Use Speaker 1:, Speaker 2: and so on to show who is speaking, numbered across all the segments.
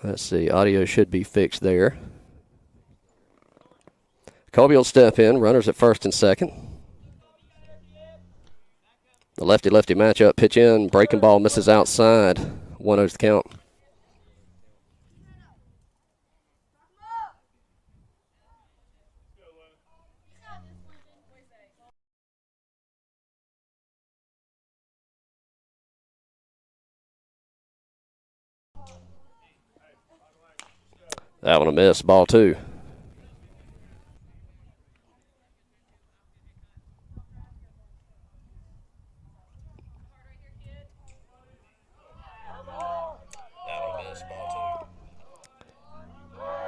Speaker 1: Let's see, audio should be fixed there. Colby will step in, runners at first and second. The lefty-lefty matchup, pitch in, breaking ball misses outside. 1-0's the count. That one a miss, ball 2.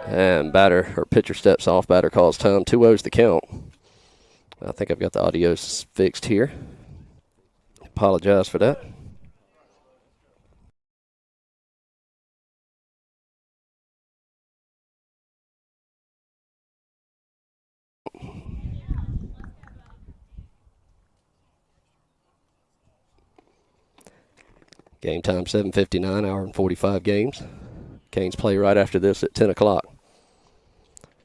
Speaker 1: And pitcher steps off, batter calls time. 2-0's the count. I think I've got the audio fixed here. Apologize for that. Game time 7:59, hour and 45 games. Canes play right after this at 10 o'clock.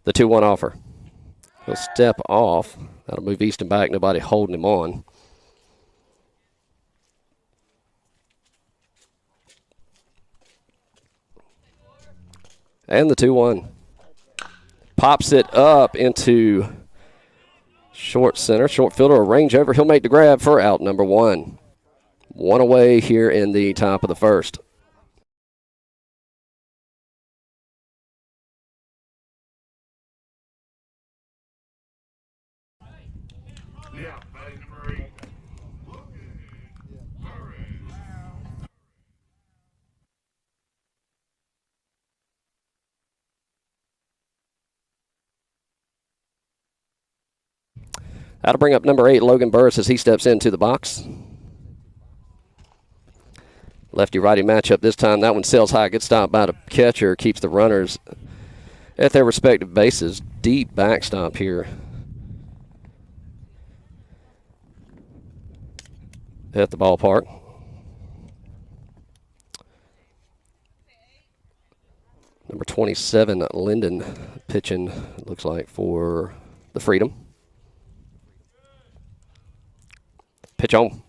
Speaker 1: The 2-1 offer. He'll step off. That'll move Easton back. Nobody holding him on. And the 2-1. Pops it up into short center. Short fielder will range over. He'll make the grab for out number 1. 1 away here in the top of the first. That'll bring up number 8, Logan Burris, as he steps into the box. Lefty-righty matchup this time. That one sails high. Good stop by the catcher. Keeps the runners at their respective bases. Deep backstop here at the ballpark. Number 27, Linden, pitching, looks like, for the Freedom. Pitch on.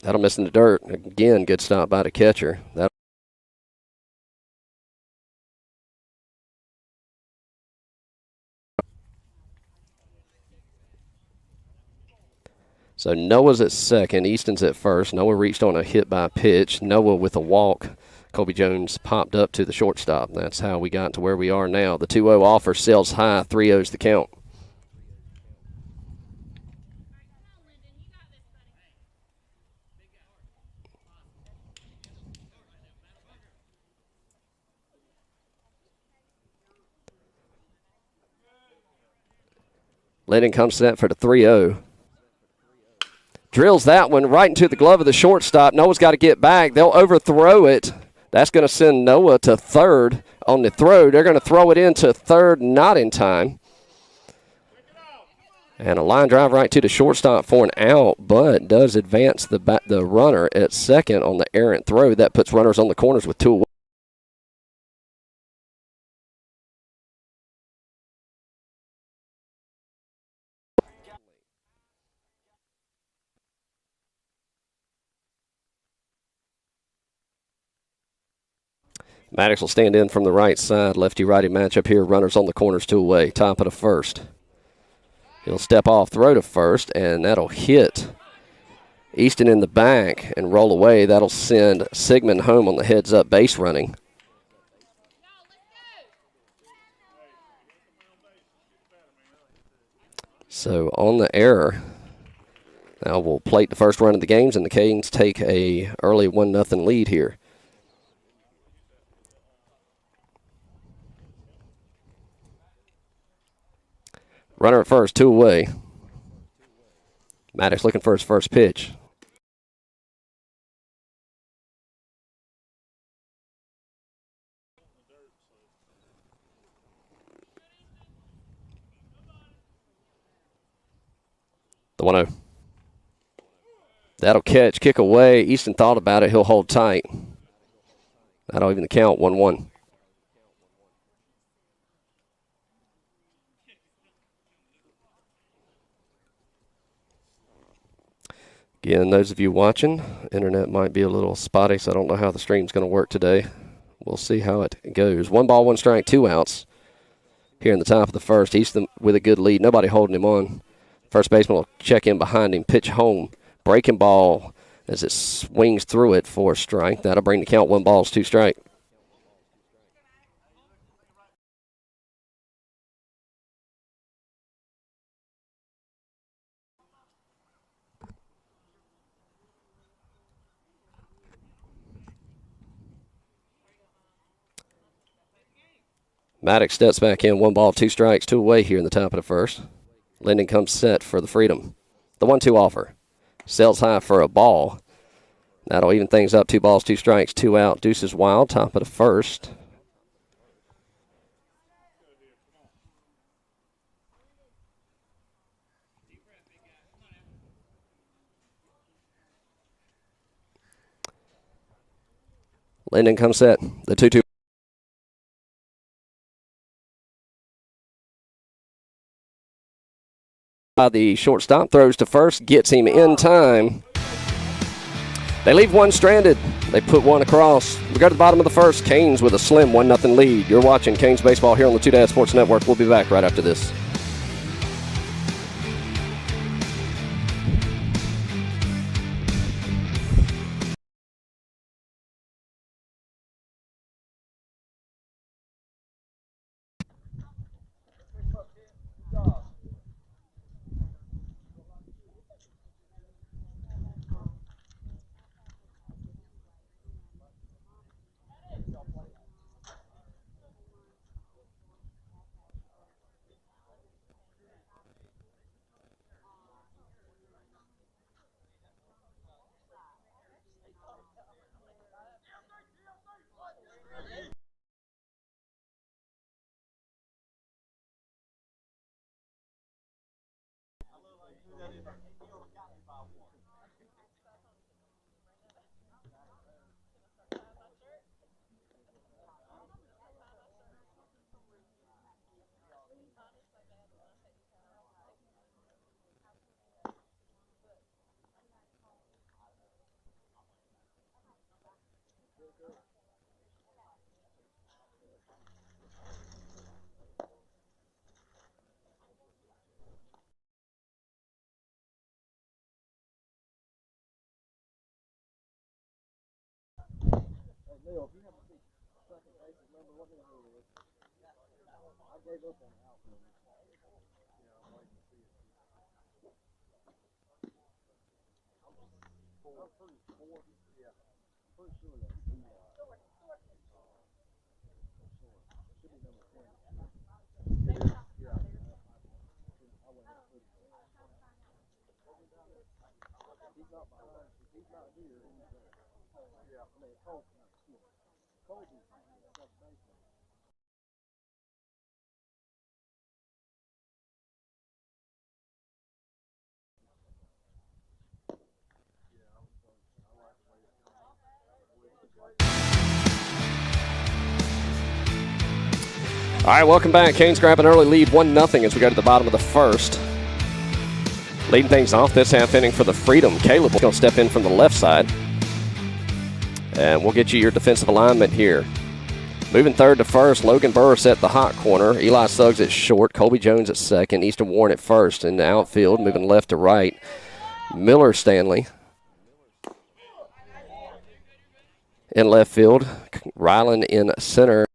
Speaker 1: That'll miss in the dirt. Again, good stop by the catcher. So Noah's at second. Easton's at first. Noah reached on a hit by pitch. Noah with a walk. Colby Jones popped up to the shortstop. That's how we got to where we are now. The 2-0 offer sails high. 3-0's the count. Lennon comes set for the 3-0. Drills that one right into the glove of the shortstop. Noah's got to get back. They'll overthrow it. That's going to send Noah to third on the throw. They're going to throw it into third, not in time. And a line drive right to the shortstop for an out, but does advance the runner at second on the errant throw. That puts runners on the corners with 2 away. Maddox will stand in from the right side. Lefty-righty matchup here. Runners on the corners, 2 away. Top of the first. He'll step off, throw to first, and that'll hit Easton in the back and roll away. That'll send Sigmund home on the heads-up base running. So on the error, now we'll plate the first run of the games, and the Canes take a early 1-0 lead here. Runner at first, 2 away. Maddox looking for his first pitch. The 1-0. That'll catch, kick away. Easton thought about it. He'll hold tight. That'll even the count, 1-1. Again, those of you watching, internet might be a little spotty, so I don't know how the stream's going to work today. We'll see how it goes. 1 ball, 1 strike, 2 outs here in the top of the first. Easton with a good lead. Nobody holding him on. First baseman will check in behind him, pitch home. Breaking ball as it swings through it for a strike. That'll bring the count 1 balls, 2 strike. Maddox steps back in, 1 ball, 2 strikes, 2 away here in the top of the first. Linden comes set for the freedom. The 1-2 offer. Sails high for a ball. That'll even things up, 2 balls, 2 strikes, 2 out. Deuces wild, top of the first. Linden comes set. The 2-2. The shortstop throws to first, gets him in time. They leave 1 stranded. They put 1 across. We go to the bottom of the first. Canes with a slim 1-0 lead. You're watching Canes baseball here on the Two Dad Sports Network. We'll be back right after this. All right, welcome back. Canes grab an early lead, 1-0 as we go to the bottom of the first. Leading things off this half inning for the Freedom. Caleb's going to step in from the left side. And we'll get you your defensive alignment here. Moving third to first, Logan Burris at the hot corner. Eli Suggs at short. Colby Jones at second. Easton Warren at first. In the outfield, moving left to right, Miller Stanley. In left field, Ryland in center.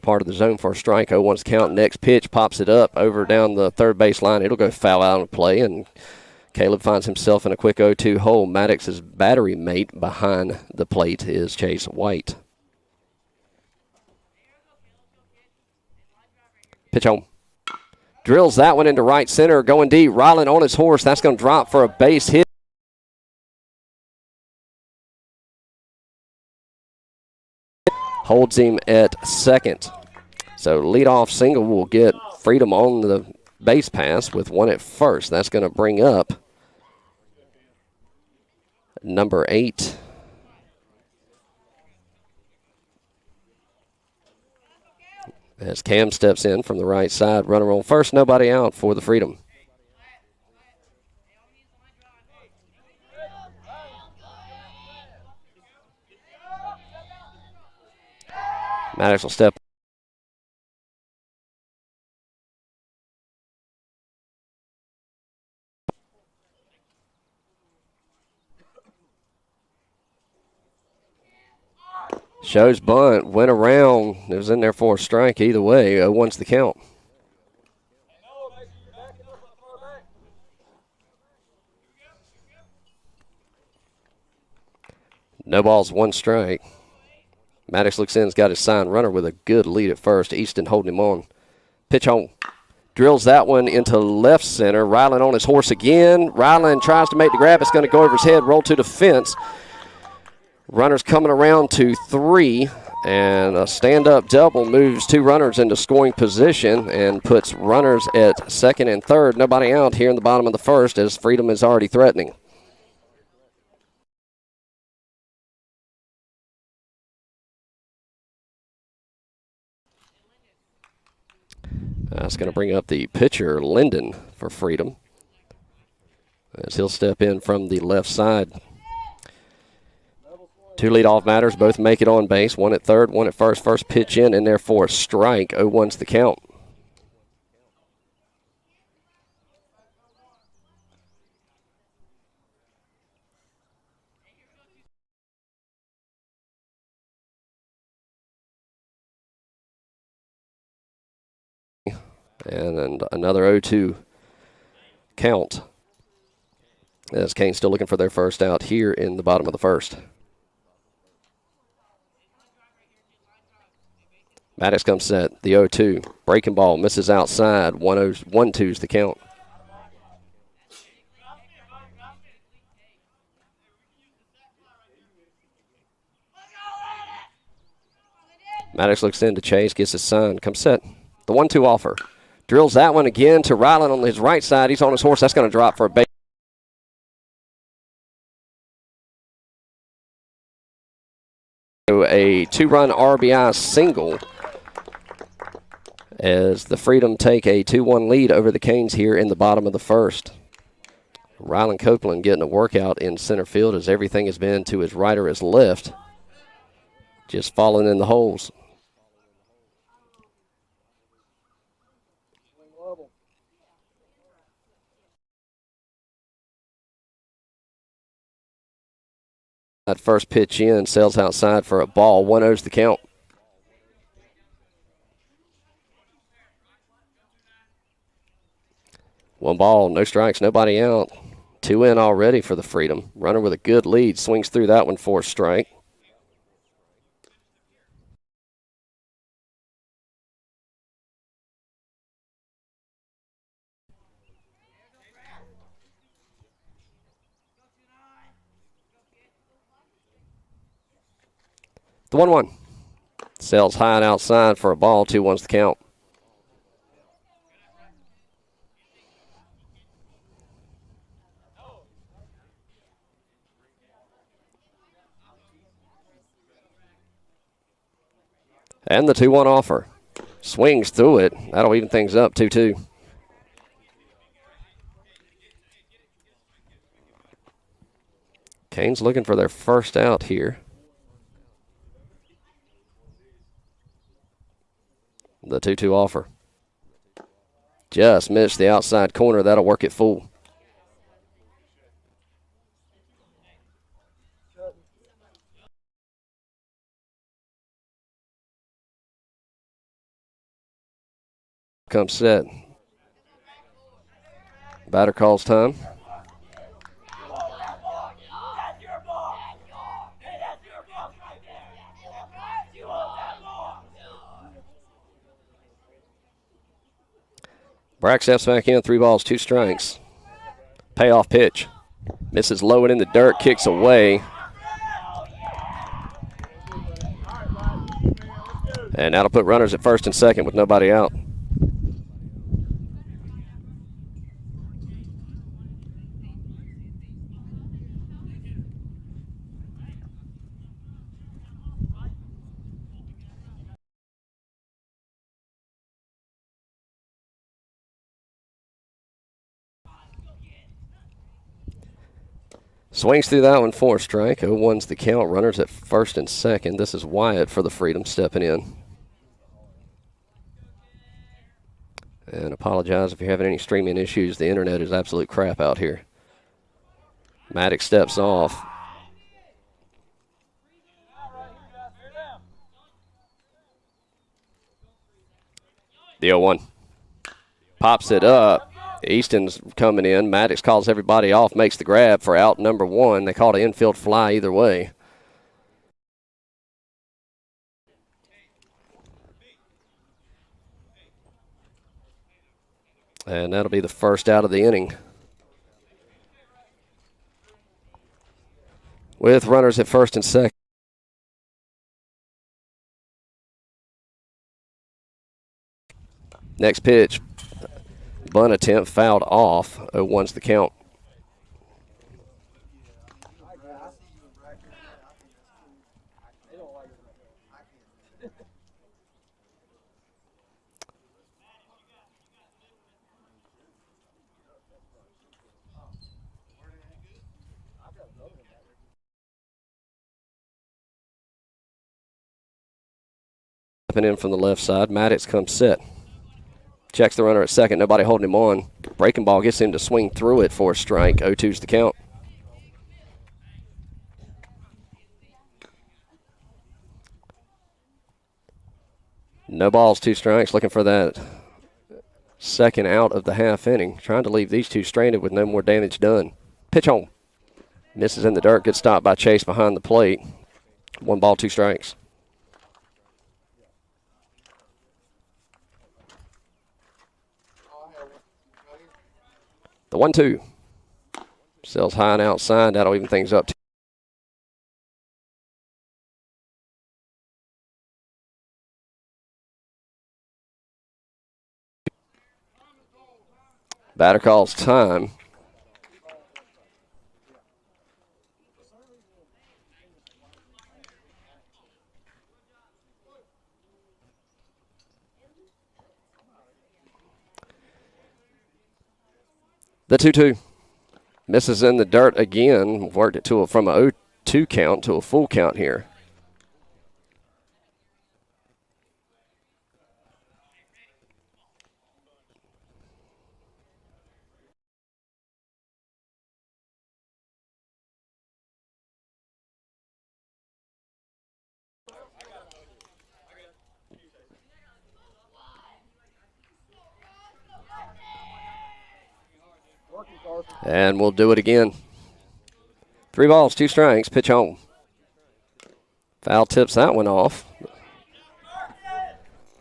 Speaker 1: Part of the zone for a strike. 0-1's count. Next pitch pops it up over down the third base line. It'll go foul out of play, and Caleb finds himself in a quick 0-2 hole. Maddox's battery mate behind the plate is Chase White. Pitch home. Drills that one into right center. Going deep. Ryland on his horse. That's going to drop for a base hit. Holds him at second. So leadoff single will get Freedom on the base pass with one at first. That's going to bring up number 8. As Cam steps in from the right side. Runner on first, nobody out for the Freedom. Maddox will step. Shows bunt, went around. It was in there for a strike either way. 0-1's the count. No balls, 1 strike. Maddox looks in, has got his signed runner with a good lead at first. Easton holding him on. Pitch home. Drills that one into left center. Ryland on his horse again. Ryland tries to make the grab. It's going to go over his head, roll to the fence. Runners coming around to 3, and a stand-up double moves 2 runners into scoring position and puts runners at second and third. Nobody out here in the bottom of the first as Freedom is already threatening. That's going to bring up the pitcher, Linden, for Freedom, as he'll step in from the left side. 2 leadoff batters, both make it on base. 1 at third, 1 at first. First pitch in there for a strike. 0-1's the count. And another 0-2 count, as Canes still looking for their first out here in the bottom of the first. Maddox comes set, the 0-2. Breaking ball, misses outside. 1-2's the count. Maddox looks in to chase, gets his sign, comes set. The 1-2 offer. Drills that one again to Ryland on his right side. He's on his horse. That's going to drop for a base. A 2-run RBI single as the Freedom take a 2-1 lead over the Canes here in the bottom of the first. Ryland Copeland getting a workout in center field as everything has been to his right or his left, just falling in the holes. That first pitch in, sails outside for a ball. 1-0's the count. One ball, no strikes, nobody out. 2 in already for the Freedom. Runner with a good lead, swings through that one for a strike. The 1-1. Sails high and outside for a ball. 2-1's the count. And the 2-1 offer. Swings through it. That'll even things up, 2-2. Canes looking for their first out here. The 2-2 offer. Just missed the outside corner. That'll work it full. Comes set. Batter calls time. Brack steps back in, 3 balls, 2 strikes. Payoff pitch. Misses low and in the dirt, kicks away. And that'll put runners at first and second with nobody out. Swings through that one for a strike. 0-1's the count. Runners at first and second. This is Wyatt for the Freedom stepping in. And apologize if you're having any streaming issues. The internet is absolute crap out here. Maddox steps off. The 0-1. Pops it up. Easton's coming in. Maddox calls everybody off, makes the grab for out number 1. They called an infield fly either way. And that'll be the first out of the inning. With runners at first and second. Next pitch. Bunt attempt fouled off. 0-1's the count. Stepping in from the left side. Maddox comes set. Checks the runner at second. Nobody holding him on. Breaking ball gets him to swing through it for a strike. 0-2's the count. No balls, 2 strikes. Looking for that second out of the half inning. Trying to leave these two stranded with no more damage done. Pitch home. Misses in the dirt. Good stop by Chase behind the plate. 1 ball, 2 strikes. The 1-2. Sails high and outside. That'll even things up. Batter calls time. The 2-2. Misses in the dirt again. Worked it from a 0-2 count to a full count here. And we'll do it again. 3 balls, 2 strikes, pitch home. Foul tips that one off.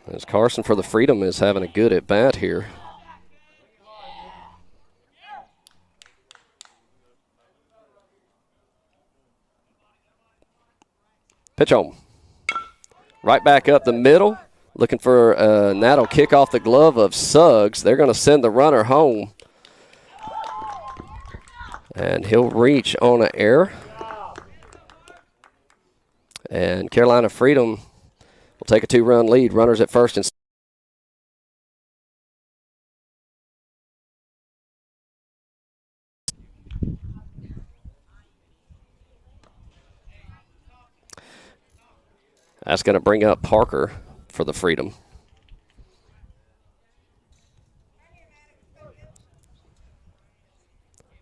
Speaker 1: As Carson for the Freedom is having a good at bat here. Pitch home. Right back up the middle. Looking for, and that'll kick off the glove of Suggs. They're going to send the runner home. And he'll reach on an error. And Carolina Freedom will take a 2-run lead. Runners at first and that's going to bring up Parker for the Freedom.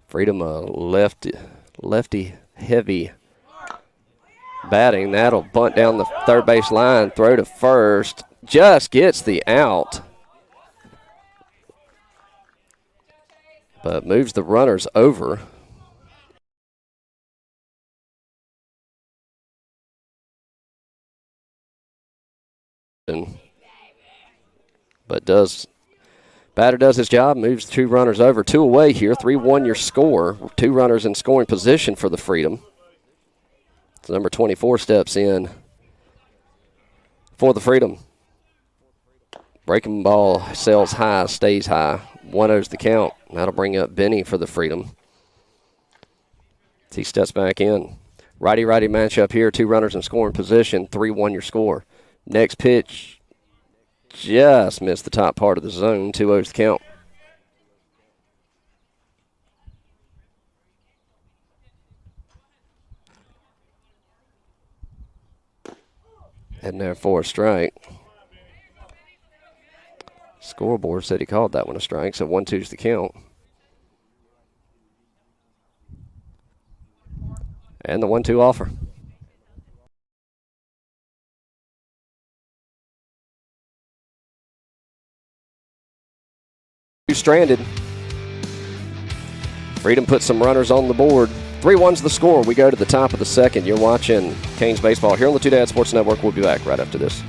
Speaker 1: Freedom lefty heavy batting. That'll bunt down the third base line, throw to first. Just gets the out. But moves the runners over. But batter does his job, moves 2 runners over. 2 away here, 3-1 your score. 2 runners in scoring position for the Freedom. So number 24 steps in for the Freedom. Breaking ball sails high, stays high. 1-0's the count. That'll bring up Benny for the Freedom. He steps back in. Righty-righty matchup here. 2 runners in scoring position. 3-1 your score. Next pitch just missed the top part of the zone. 2-0's the count. Heading there for a strike. Scoreboard said he called that one a strike, so 1-2's the count. And the 1-2 offer. Stranded. Freedom puts some runners on the board. 3-1's the score. We go to the top of the second. You're watching Canes Baseball here on the Two Dad Sports Network. We'll be back right after this.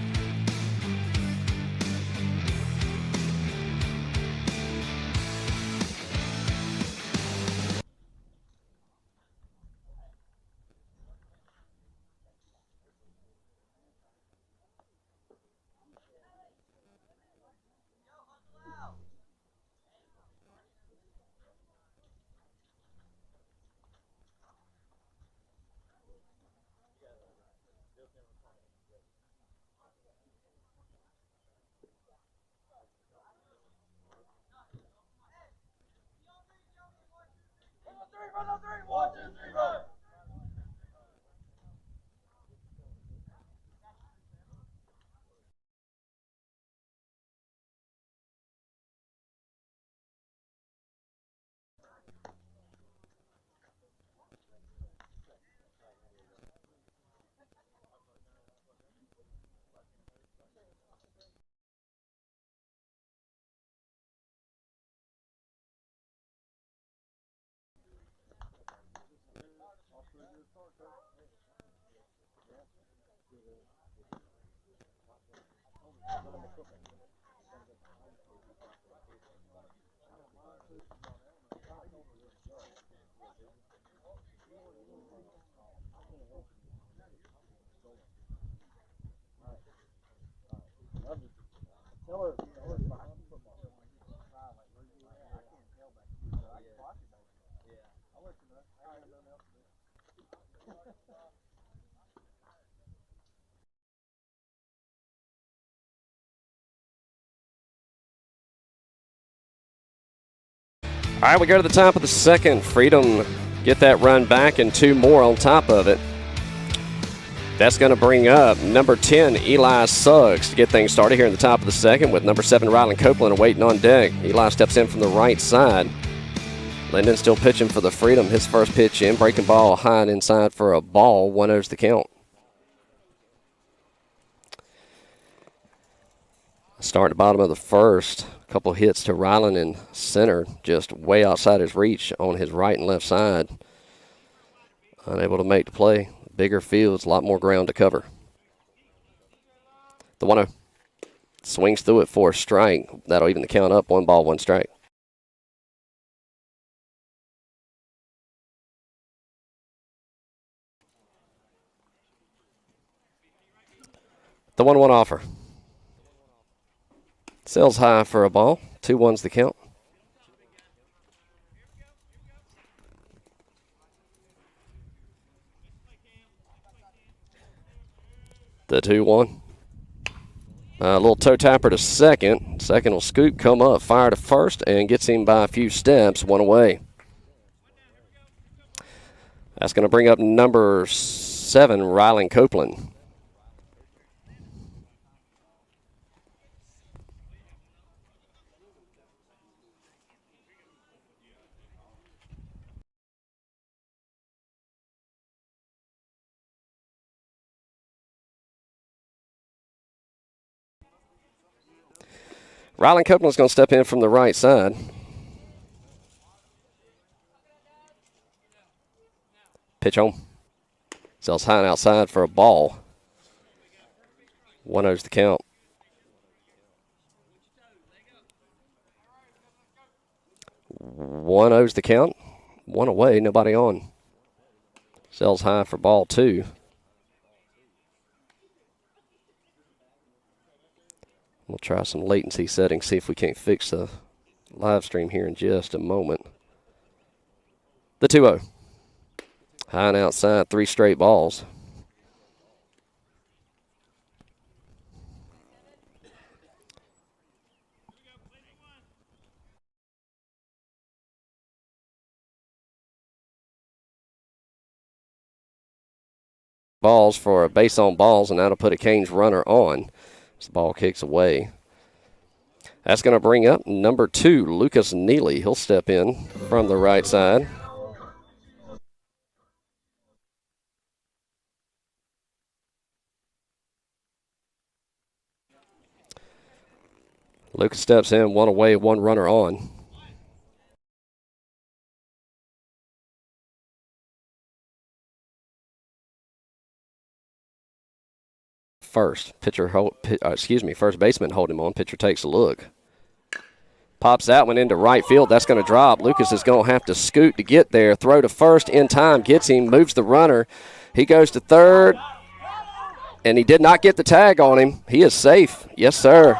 Speaker 1: All right, we go to the top of the second. Freedom get that run back and 2 more on top of it. That's going to bring up number 10, Eli Suggs, to get things started here in the top of the second with number 7, Ryland Copeland, waiting on deck. Eli steps in from the right side. Linden still pitching for the Freedom. His first pitch in, breaking ball high and inside for a ball. 1-0's the count. Start at the bottom of the first. A couple hits to Ryland in center, just way outside his reach on his right and left side. Unable to make the play. Bigger fields, a lot more ground to cover. The 1-0 swings through it for a strike. That'll even the count up. 1 ball, 1 strike. The 1-1 offer. Sails high for a ball. 2-1's the count. The 2-1. A little toe tapper to second. Second will scoop, come up, fire to first, and gets him by a few steps, one away. That's going to bring up number 7, Rylan Copeland. Rylan Copeland's going to step in from the right side. Pitch home. Sells high and outside for a ball. 1-0's the count. 1-0's the count. One away, nobody on. Sells high for ball 2. We'll try some latency settings, see if we can't fix the live stream here in just a moment. The 2-0. High and outside, 3 straight balls. Balls for a base on balls, and that'll put a Canes runner on. As the ball kicks away. That's going to bring up number 2, Lucas Neely. He'll step in from the right side. Lucas steps in, 1 away, 1 runner on. First baseman hold him on. Pitcher takes a look. Pops that one into right field. That's going to drop. Lucas is going to have to scoot to get there. Throw to first in time. Gets him. Moves the runner. He goes to third. And he did not get the tag on him. He is safe. Yes, sir.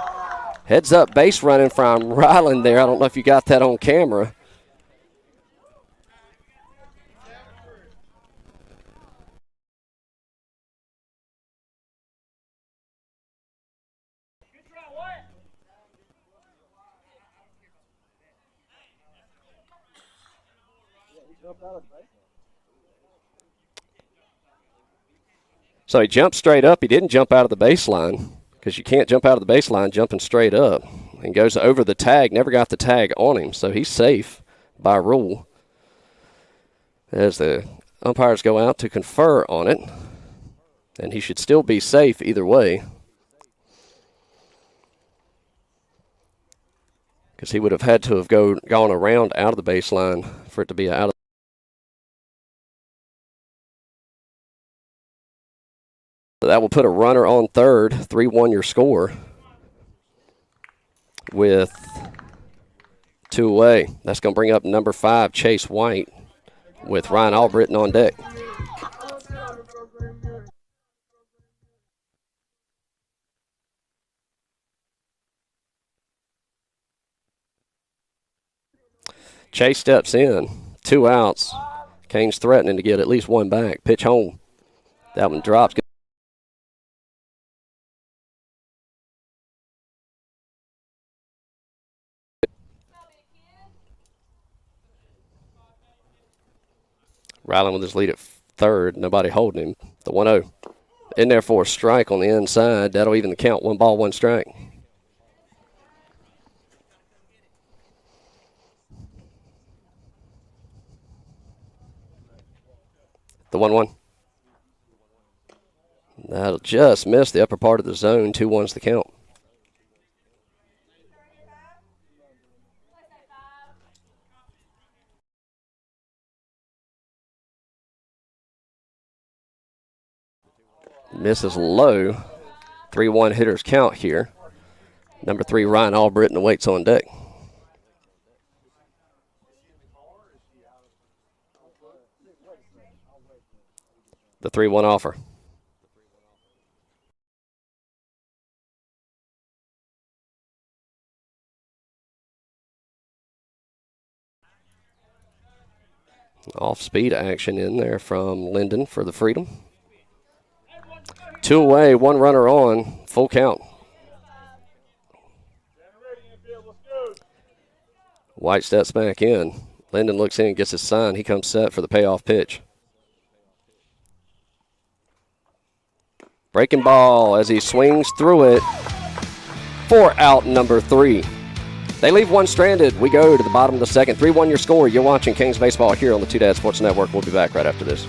Speaker 1: Heads up base running from Ryland there. I don't know if you got that on camera. So he jumped straight up. He didn't jump out of the baseline because you can't jump out of the baseline jumping straight up. And goes over the tag. Never got the tag on him, so he's safe by rule. As the umpires go out to confer on it. And he should still be safe either way. Because he would have had to have gone around out of the baseline for it to be out of. That will put a runner on third, 3-1 your score. With 2 away. That's going to bring up number 5, Chase White, with Ryan Albritton on deck. Chase steps in. 2 outs. Canes threatening to get at least 1 back. Pitch home. That one drops. Ryland with his lead at third. Nobody holding him. The 1-0. In there for a strike on the inside. That'll even the count. 1 ball, 1 strike. The 1-1. That'll just miss the upper part of the zone. 2-1's the count. Misses low. 3-1 hitters count here. Number 3, Ryan Albritton awaits on deck. The 3-1 offer. Off-speed action in there from Linden for the Freedom. 2 away, 1 runner on, full count. White steps back in. Linden looks in, gets his sign. He comes set for the payoff pitch. Breaking ball as he swings through it for out number 3. They leave one stranded. We go to the bottom of the second. 3-1 your score. You're watching Kings Baseball here on the Two Dad Sports Network. We'll be back right after this.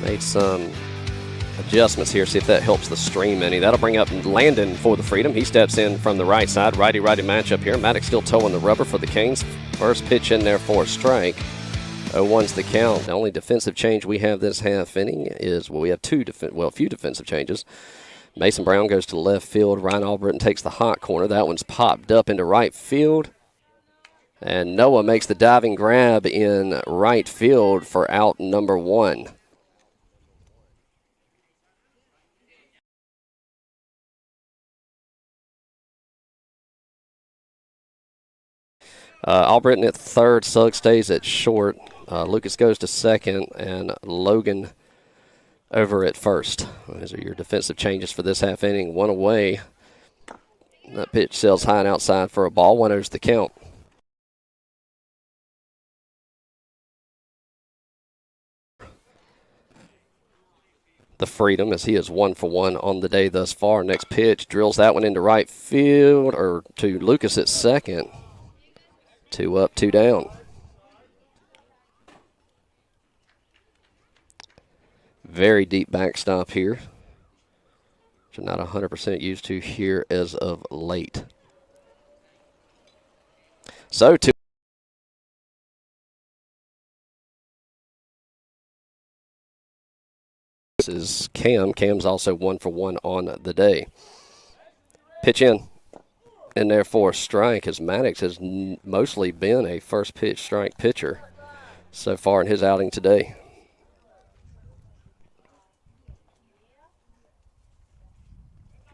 Speaker 1: Made some adjustments here, see if that helps the stream any. That'll bring up Landon for the Freedom. He steps in from the right side. Righty-righty matchup here. Maddox still towing the rubber for the Canes. First pitch in there for a strike. 0-1's the count. The only defensive change we have this half inning is, well, we have a few defensive changes. Mason Brown goes to left field. Ryan Albritton takes the hot corner. That one's popped up into right field. And Noah makes the diving grab in right field for out number 1. Albritton at third. Sugg stays at short. Lucas goes to second, and Logan over at first. Those are your defensive changes for this half inning. One away. That pitch sails high and outside for a ball. 1-0's the count. The Freedom, as he is 1 for 1 on the day thus far. Next pitch drills that one into right field, or to Lucas at second. 2 up, 2 down. Very deep backstop here, which I'm not 100% used to here as of late. So, this is Cam. Cam's also 1 for 1 on the day. Pitch in there for a strike, as Maddox has mostly been a first pitch strike pitcher so far in his outing today.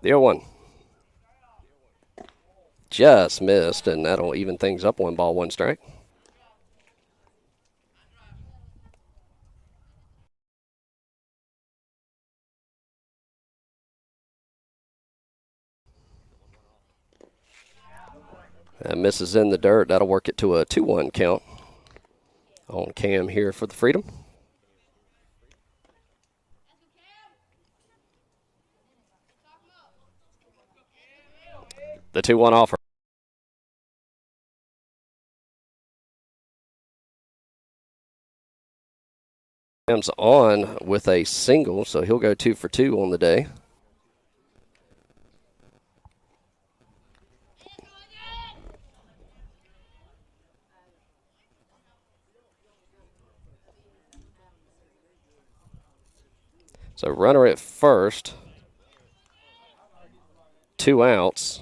Speaker 1: The 0-1. Just missed, and that'll even things up. 1 ball, 1 strike. That misses in the dirt. That'll work it to a 2-1 count on Cam here for the Freedom. The 2-1 offer. Comes on with a single, so he'll go 2 for 2 on the day. So runner at first, 2 outs.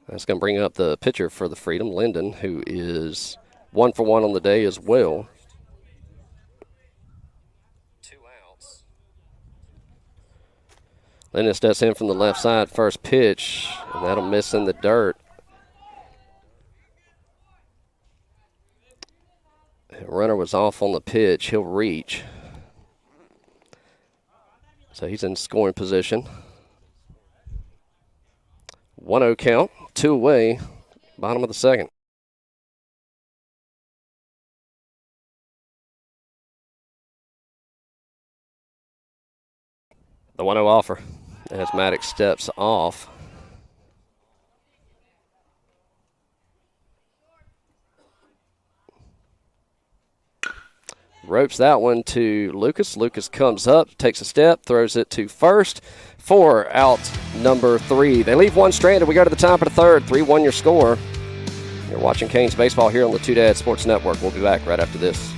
Speaker 1: That's going to bring up the pitcher for the Freedom, Linden, who is 1 for 1 on the day as well. 2 outs. Linden steps in from the left side, first pitch, and that'll miss in the dirt. Runner was off on the pitch. He'll reach. So he's in scoring position. 1-0 count, 2 away, bottom of the second. The 1-0 offer as Maddox steps off. Ropes that one to Lucas. Lucas comes up, takes a step, throws it to first. 4 out, number 3. They leave one stranded. We go to the top of the third. 3-1 your score. You're watching Canes baseball here on the Two Dads Sports Network. We'll be back right after this.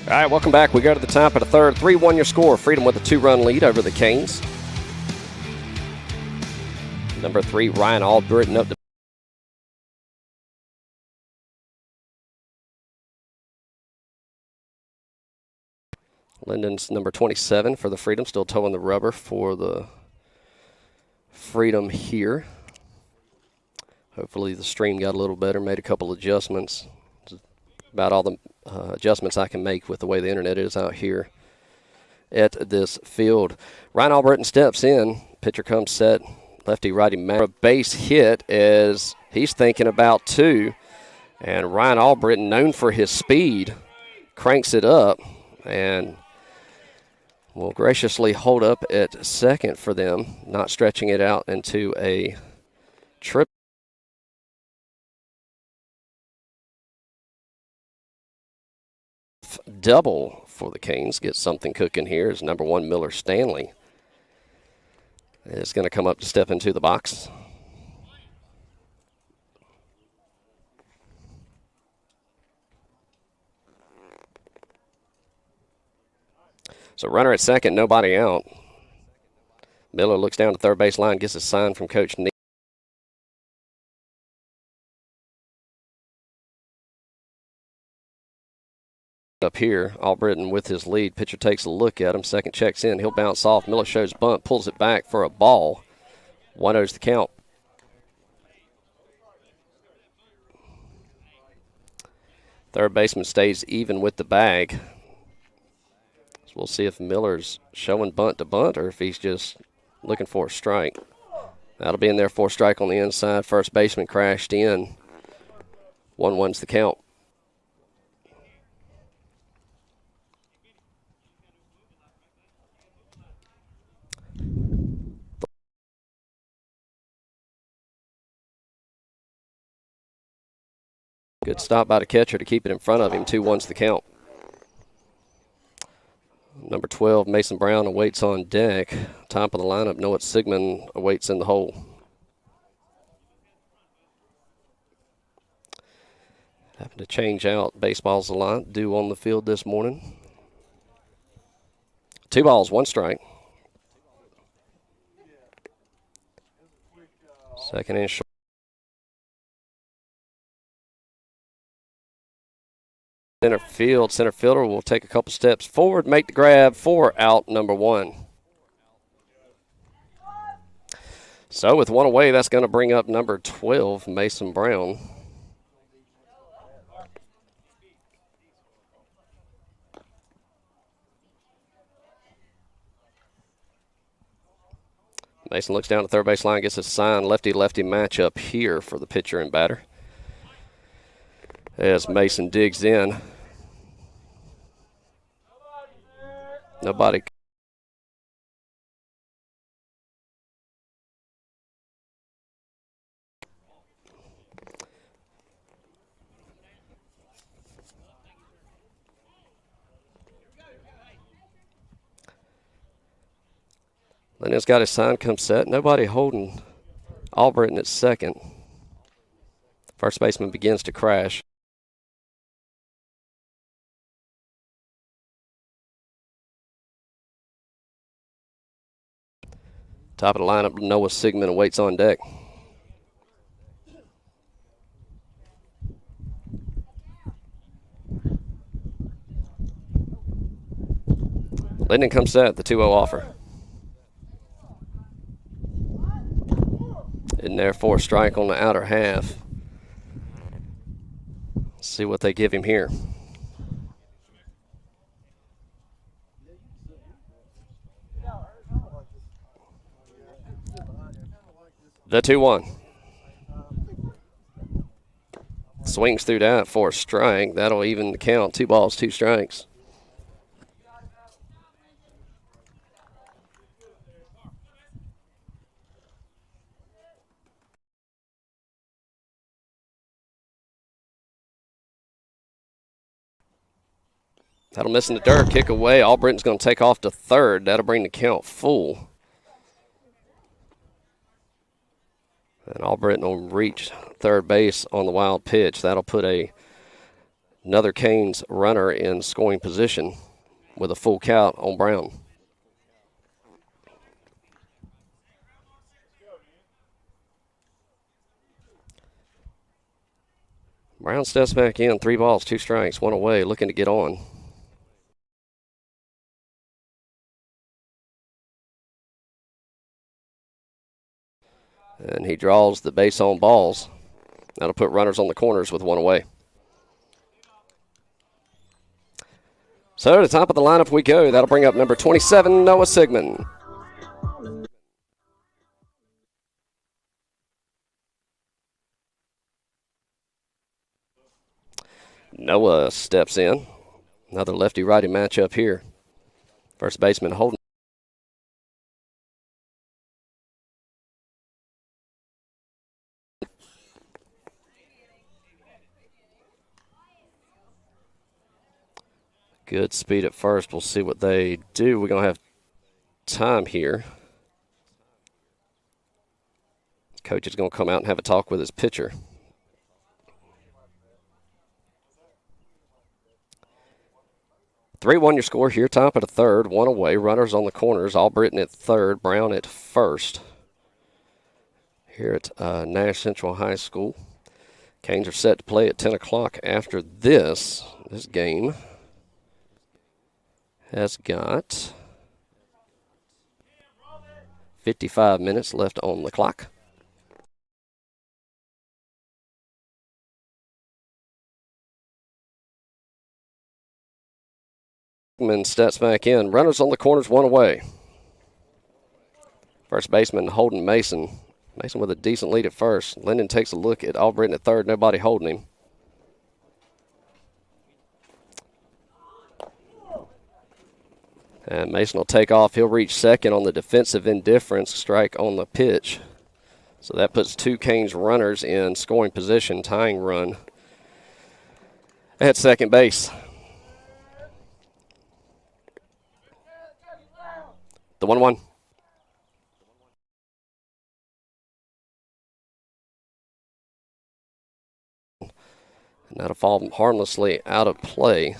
Speaker 1: All right, welcome back. We go to the top of the third. 3-1 your score. Freedom with a 2-run lead over the Canes. Number 3, Ryan Albritton up to Linden's number 27 for the Freedom, still towing the rubber for the Freedom here. Hopefully the stream got a little better, made a couple adjustments. About all the adjustments I can make with the way the internet is out here at this field. Ryan Albritton steps in. Pitcher comes set. Lefty-righty man. A base hit as he's thinking about 2. And Ryan Albritton, known for his speed, cranks it up and will graciously hold up at second for them, not stretching it out into a trip. Double for the Canes. Get something cooking here as number 1, Miller Stanley is going to come up to step into the box. So runner at second, nobody out. Miller looks down to third base line, gets a sign from Coach Neely. Up here, Albritton with his lead. Pitcher takes a look at him. Second checks in. He'll bounce off. Miller shows bunt, pulls it back for a ball. 1-0's the count. Third baseman stays even with the bag. So we'll see if Miller's showing bunt to bunt or if he's just looking for a strike. That'll be in there for a strike on the inside. First baseman crashed in. 1-1's the count. Good stop by the catcher to keep it in front of him. 2-1's the count. Number 12, Mason Brown awaits on deck. Top of the lineup, Noah Sigmund awaits in the hole. Having to change out baseballs a lot due on the field this morning. 2 balls, 1 strike. Second and short. Center field. Center fielder will take a couple steps forward, make the grab for out number 1. So with 1 away, that's going to bring up number 12, Mason Brown. Mason looks down the third base line, gets a sign. Lefty-lefty matchup here for the pitcher and batter. As Mason digs in. Nobody. Lennon's got his sign come set. Nobody holding Albritton at second. First baseman begins to crash. Top of the lineup, Noah Sigmund awaits on deck. Linden comes set, the 2-0 offer. In there for a strike on the outer half. Let's see what they give him here. The 2-1. Swings through that for a strike. That'll even the count. 2 balls, 2 strikes. That'll miss in the dirt. Kick away. Albritton's going to take off to third. That'll bring the count full. And Albritton will reach third base on the wild pitch. That'll put another Canes runner in scoring position with a full count on Brown. Brown steps back in. 3 balls, 2 strikes, 1 away, looking to get on. And he draws the base on balls. That'll put runners on the corners with 1 away. So to the top of the lineup we go. That'll bring up number 27, Noah Sigmund. Noah steps in. Another lefty-righty matchup here. First baseman Holden. Good speed at first. We'll see what they do. We're going to have time here. Coach is going to come out and have a talk with his pitcher. Three-1 your score here. Top of the third. 1 away. Runners on the corners. Albritton at third. Brown at first. Here at Nash Central High School. Canes are set to play at 10 o'clock after this game. has got 55 minutes left on the clock. Steps back in. Runners on the corners, one away. First baseman Holden Mason. Mason with a decent lead at first. Linden takes a look at Albritton at third. Nobody holding him. And Mason will take off. He'll reach second on the defensive indifference strike on the pitch. So that puts two Canes runners in scoring position, tying run at second base. The 1-1. And that'll fall harmlessly out of play.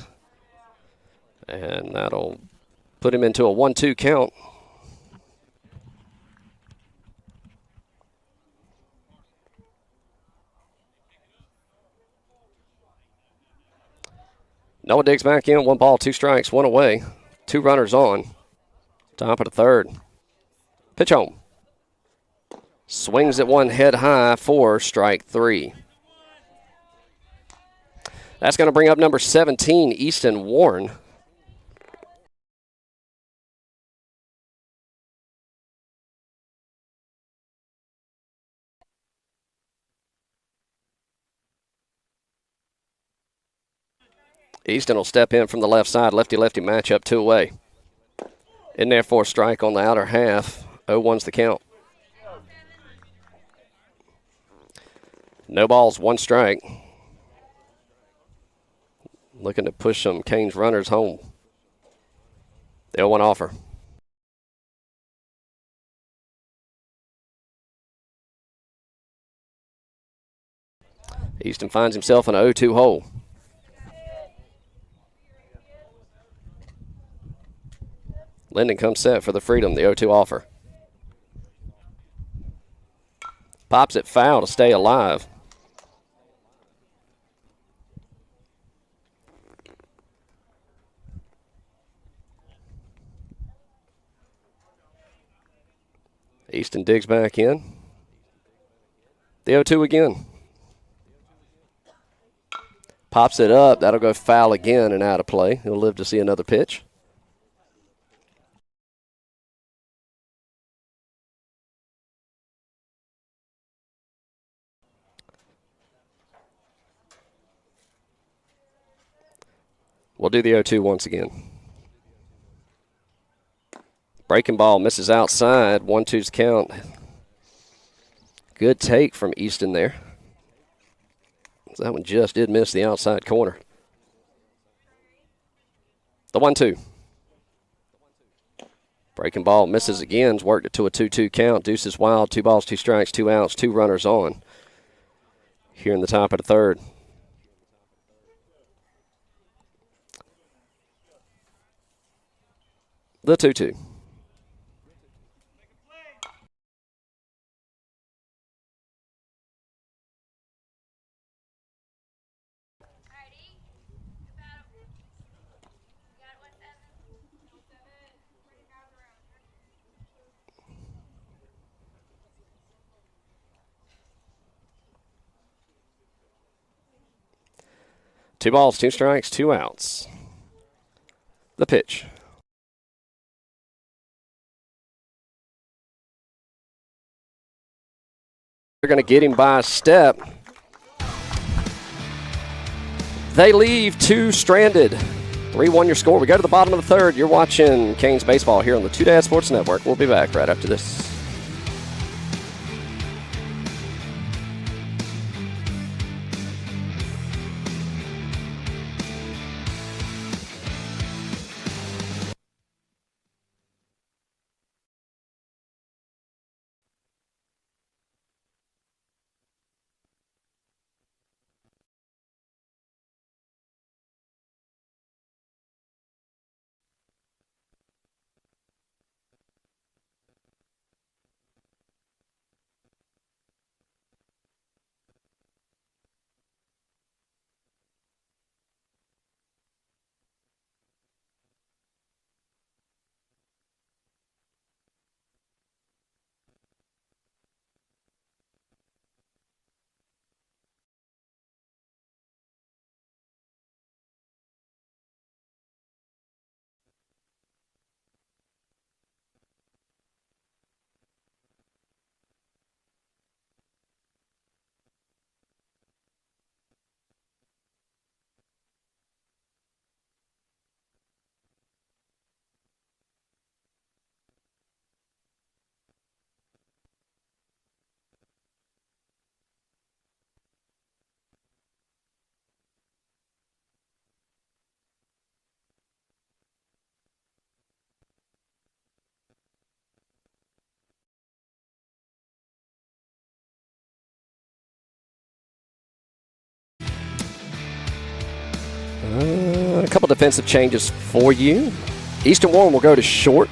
Speaker 1: And that'll put him into a 1-2 count. Noah digs back in. 1 ball, 2 strikes, 1 away. 2 runners on. Top of the third. Pitch home. Swings at one head high for strike 3. That's going to bring up number 17, Easton Warren. Easton will step in from the left side. Lefty-lefty matchup, 2 away. In there for a strike on the outer half. 0-1's the count. No balls, 1 strike. Looking to push some Canes runners home. The 0-1 offer. Easton finds himself in an 0-2 hole. Linden comes set for the freedom, the 0-2 offer. Pops it foul to stay alive. Easton digs back in. The 0-2 again. Pops it up. That'll go foul again and out of play. He'll live to see another pitch. We'll do the 0-2 once again. Breaking ball misses outside. 1-2's count. Good take from Easton there. That one just did miss the outside corner. The 1-2. Breaking ball misses again. Worked it to a 2-2 count. Deuce is wild. 2 balls, 2 strikes, 2 outs, 2 runners on. Here in the top of the third. The 2-2. Two balls, 2 strikes, 2 outs. The pitch. They're going to get him by a step. They leave 2 stranded. 3-1 your score. We go to the bottom of the third. You're watching Canes baseball here on the Two Dad Sports Network. We'll be back right after this. couple defensive changes for you. Easton Warren will go to short.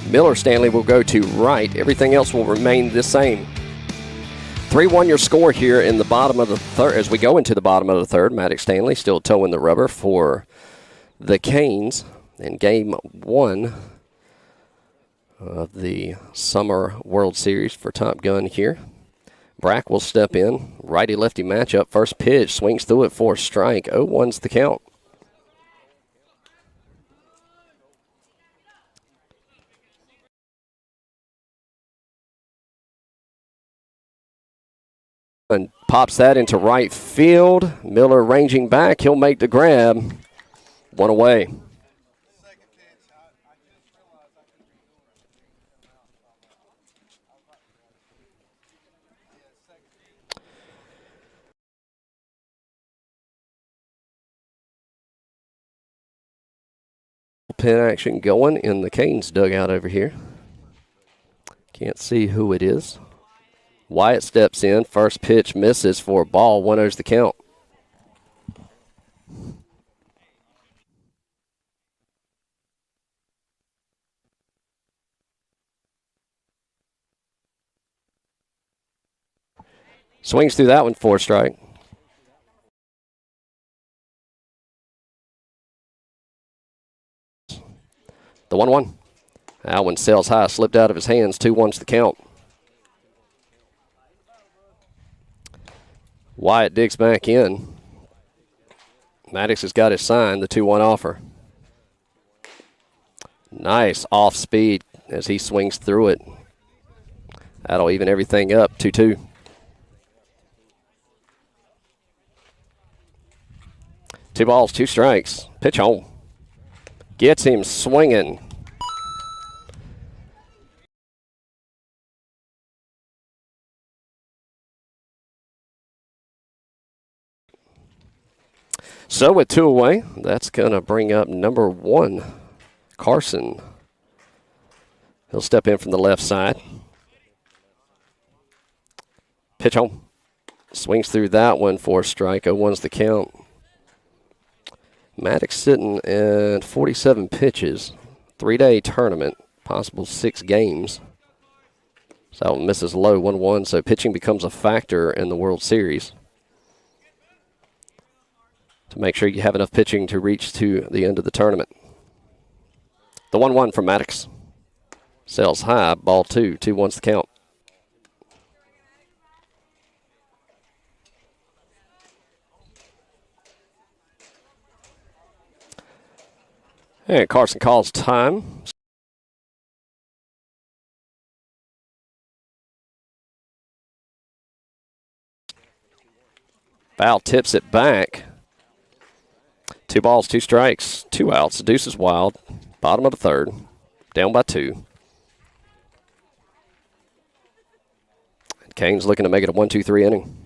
Speaker 1: Miller Stanley will go to right. Everything else will remain the same. 3-1 your score here in the bottom of the third. As we go into the bottom of the third, Maddox Stanley still towing the rubber for the Canes in game 1 of the Summer World Series for Top Gun here. Brack will step in. Righty-lefty matchup. First pitch. Swings through it for a strike. 0-1's the count. And pops that into right field. Miller ranging back. He'll make the grab. One away. Pin action going in the Canes dugout over here. Can't see who it is. Wyatt steps in. First pitch misses for a ball. 1-0's the count. Swings through that one for a strike. The 1-1. That one sails high, slipped out of his hands. 2-1's the count. Wyatt digs back in. Maddox has got his sign, the 2-1 offer. Nice off speed as he swings through it. That'll even everything up. 2-2. Two balls, two strikes. Pitch home. Gets him swinging. So with 2 away, that's going to bring up number 1, Carson. He'll step in from the left side. Pitch home. Swings through that one for a strike. 0-1's the count. Maddox sitting at 47 pitches. 3-day tournament. Possible 6 games. So that one misses low. 1-1. So pitching becomes a factor in the World Series. To make sure you have enough pitching to reach to the end of the tournament. The 1-1 from Maddox. Sails high. Ball 2. 2-1's the count. And Carson calls time. Foul tips it back. 2 balls, 2 strikes, 2 outs. Deuce is wild. Bottom of the third. Down by 2. Canes looking to make it a 1-2-3 inning.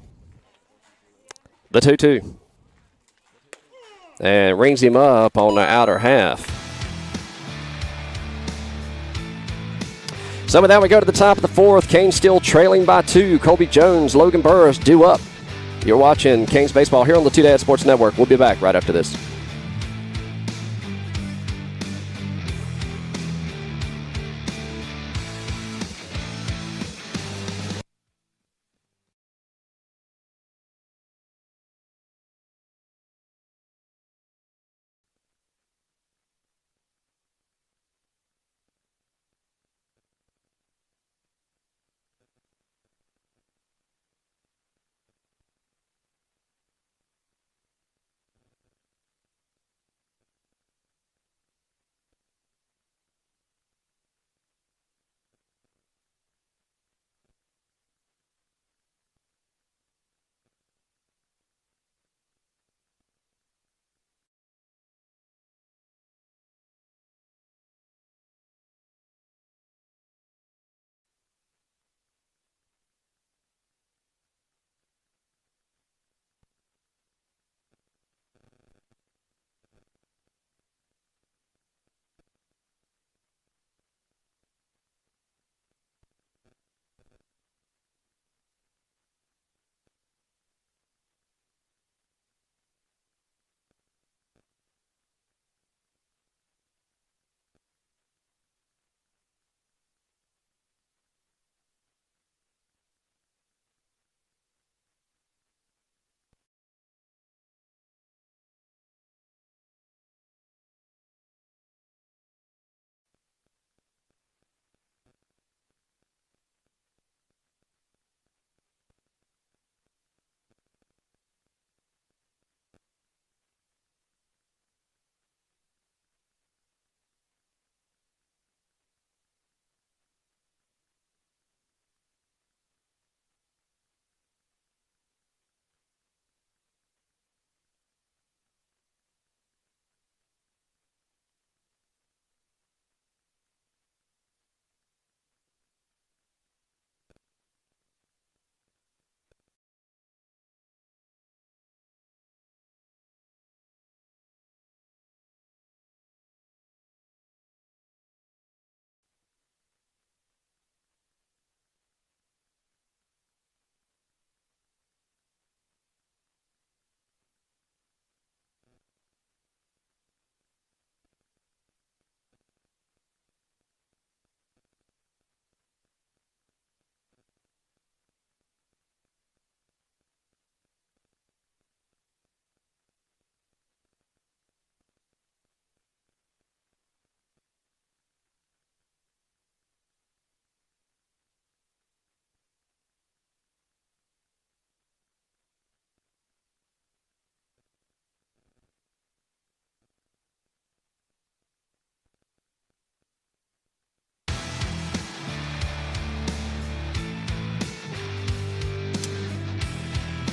Speaker 1: The 2-2. And rings him up on the outer half. So with that, we go to the top of the 4th. Canes still trailing by 2. Colby Jones, Logan Burris due up. You're watching Canes Baseball here on the Two Dad Sports Network. We'll be back right after this.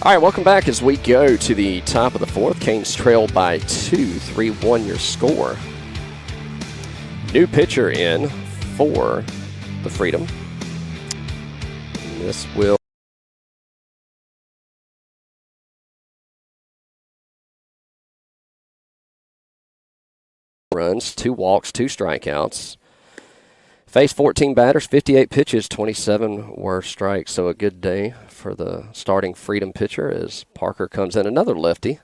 Speaker 1: All right, welcome back as we go to the top of the fourth. Canes trail by 2, 3-1 your score. New pitcher in for the Freedom. And this will runs, 2 walks, 2 strikeouts. Faced 14 batters, 58 pitches, 27 were strikes. So a good day for the starting Freedom pitcher as Parker comes in, another lefty,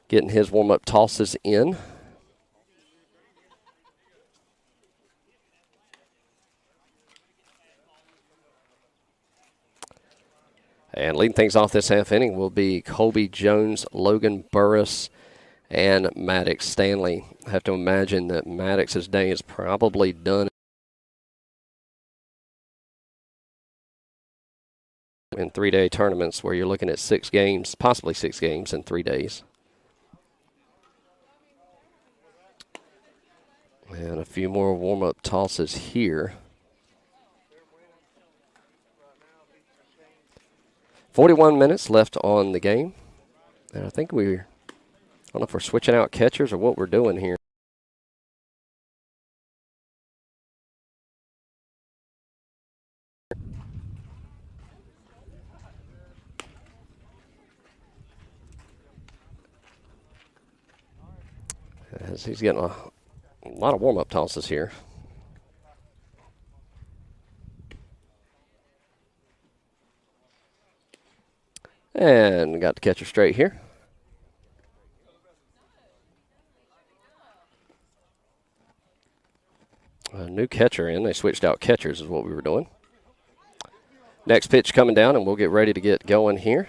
Speaker 1: getting his warm-up tosses in. And leading things off this half inning will be Colby Jones, Logan Burris, and Maddox Stanley. I have to imagine that Maddox's day is probably done in 3-day tournaments where you're looking at 6 games, possibly 6 games in 3 days. And a few more warm-up tosses here. 41 minutes left on the game. And I think I don't know if we're switching out catchers or what we're doing here. As he's getting a lot of warm-up tosses here. And got the catcher straight here. A new catcher in. They switched out catchers is what we were doing. Next pitch coming down, and we'll get ready to get going here.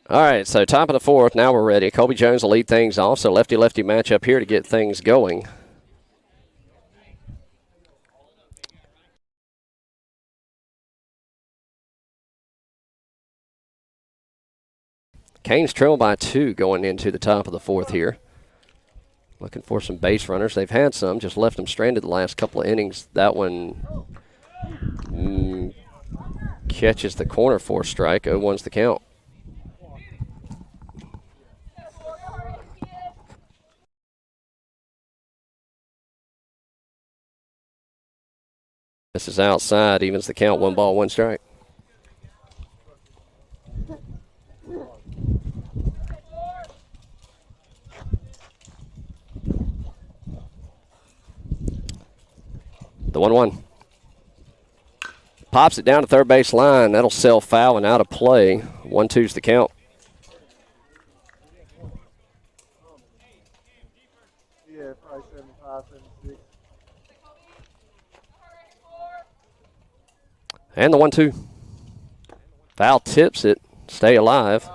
Speaker 1: All right, so top of the fourth. Now we're ready. Colby Jones will lead things off, so lefty-lefty matchup here to get things going. Canes trail by 2 going into the top of the fourth here. Looking for some base runners. They've had some, just left them stranded the last couple of innings. That one catches the corner for a strike. 0-1's the count. This is outside, evens the count, 1 ball, 1 strike. The 1-1. Pops it down to third base line. That'll sell foul and out of play. 1-2's the count.
Speaker 2: Yeah, probably 75, 76.
Speaker 1: And the 1-2. Foul tips it. Stay alive.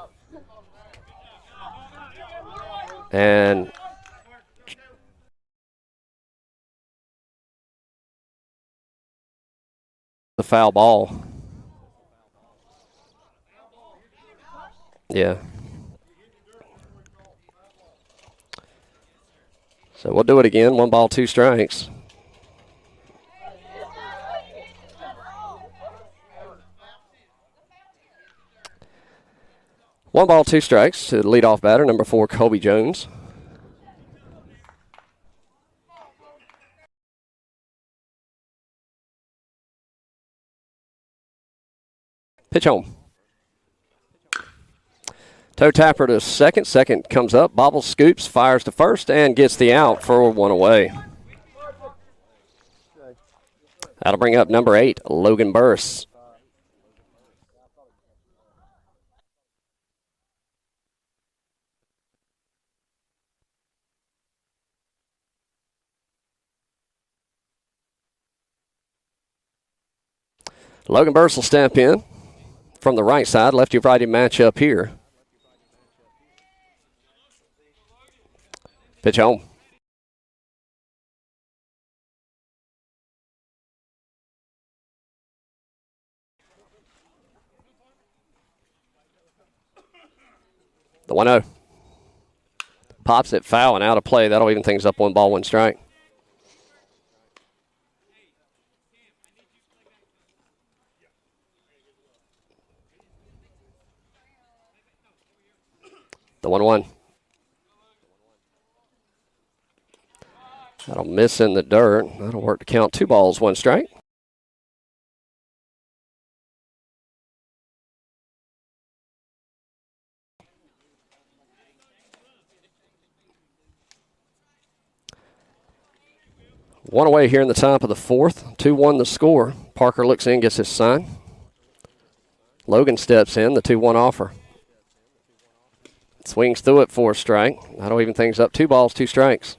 Speaker 1: And the foul ball. Yeah. So we'll do it again. 1 ball, 2 strikes. One ball, 2 strikes to the leadoff batter, number 4, Colby Jones. Pitch home. Toe tapper to second. Second comes up, bobbles, scoops, fires to first, and gets the out for 1 away. That'll bring up number 8, Logan Burris. Logan Burris will step in from the right side, lefty-righty matchup here. Pitch home. The 1-0. Pops it foul and out of play. That'll even things up 1 ball, 1 strike. The 1-1. That'll miss in the dirt. That'll work to count 2 balls, 1 strike. One away here in the top of the 4th. 2-1 the score. Parker looks in, gets his sign. Logan steps in, the 2-1 offer. Swings through it for a strike. That'll even things up 2 balls, 2 strikes.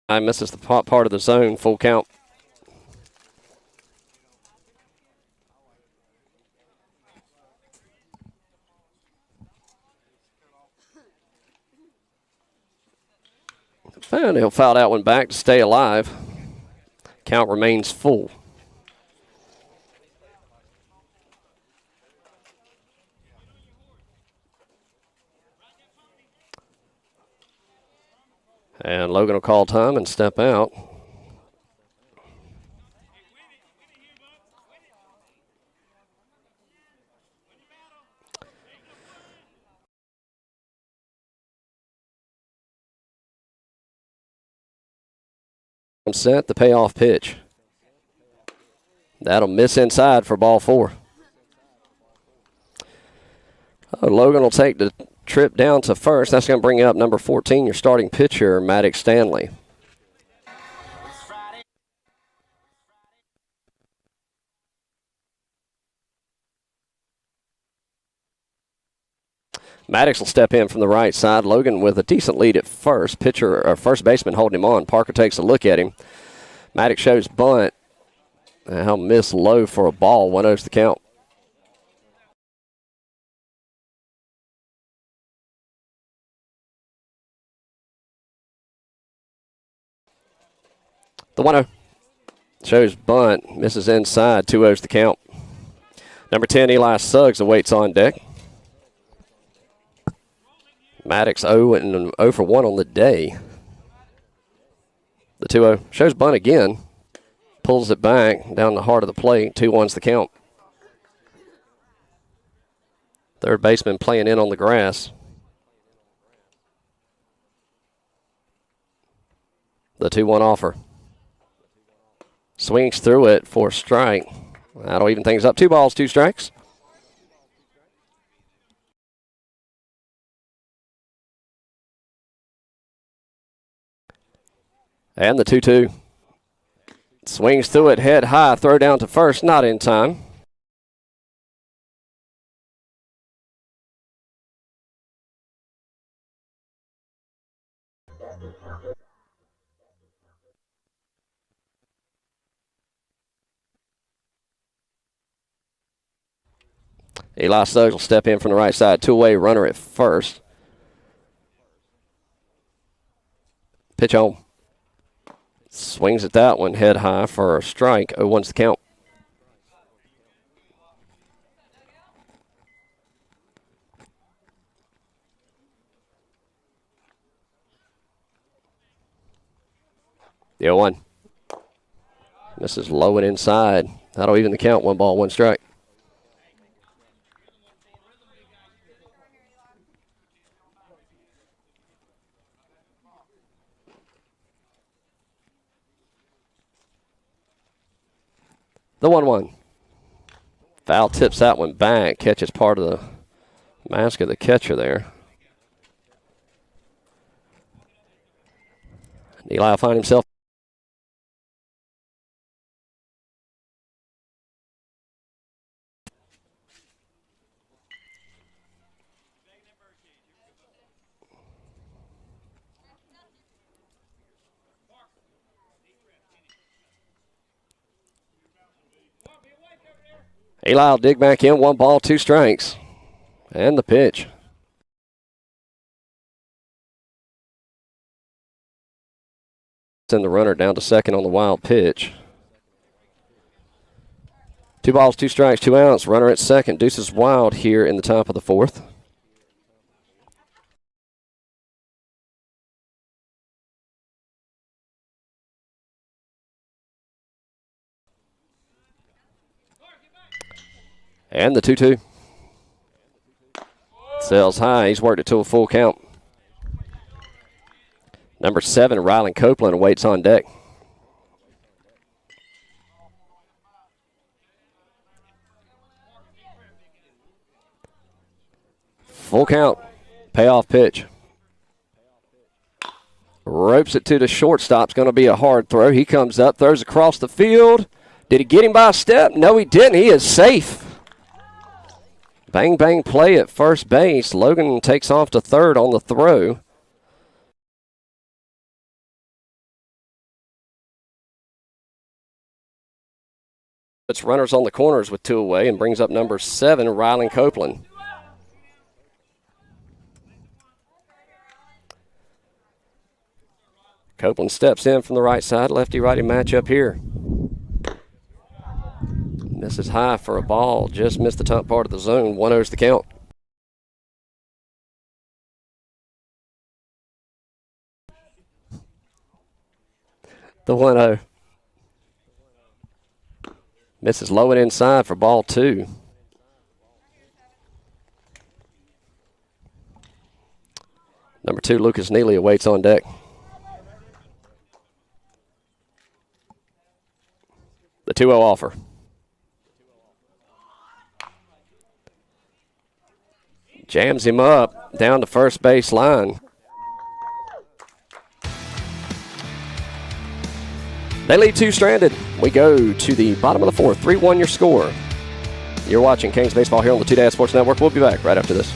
Speaker 1: I misses the part of the zone, full count. And he'll foul that one back to stay alive. Count remains full. And Logan will call time and step out. Set the payoff pitch. That'll miss inside for ball 4. Logan will take the trip down to first. That's going to bring up number 14, your starting pitcher, Maddox Stanley. Maddox will step in from the right side. Logan with a decent lead at first. Pitcher or first baseman holding him on. Parker takes a look at him. Maddox shows bunt. He'll miss low for a ball. 1-0's the count. The 1-0 shows bunt. Misses inside. 2-0's the count. Number 10, Eli Suggs awaits on deck. Maddox 0 for 1 on the day. The 2-0 shows bunt again. Pulls it back down the heart of the plate. 2-1's the count. Third baseman playing in on the grass. The 2-1 offer. Swings through it for a strike. That'll even things up. 2 balls, 2 strikes. And the 2-2. Swings through it, head high, throw down to first, not in time. Eli Suggs will step in from the right side. 2-away runner at first. Pitch home. Swings at that one, head high for a strike. 0-1's the count. The 0-1. Misses low and inside. That'll even the count. 1 ball, 1 strike. The 1-1. Foul tips that one back. Catches part of the mask of the catcher there. Eli will find himself. Eli will dig back in. 1 ball, 2 strikes. And the pitch. Send the runner down to second on the wild pitch. 2 balls, 2 strikes, 2 outs. Runner at second. Deuces wild here in the top of the fourth. And the 2-2. Sails high. He's worked it to a full count. Number 7, Rylan Copeland, waits on deck. Full count. Payoff pitch. Ropes it to the shortstop. It's going to be a hard throw. He comes up, throws across the field. Did he get him by a step? No, he didn't. He is safe. Bang, bang play at first base. Logan takes off to third on the throw. Puts runners on the corners with 2 away and brings up number 7, Rylan Copeland. Copeland steps in from the right side. Lefty-righty matchup here. Misses high for a ball. Just missed the top part of the zone. 1-0's the count. The 1-0. Misses low and inside for ball 2. Number 2, Lucas Neely, awaits on deck. The 2-0 offer. Jams him up down to first base line. They lead 2 stranded. We go to the bottom of the fourth. 3-1 your score. You're watching Canes Baseball here on the 2 Sports Network. We'll be back right after this.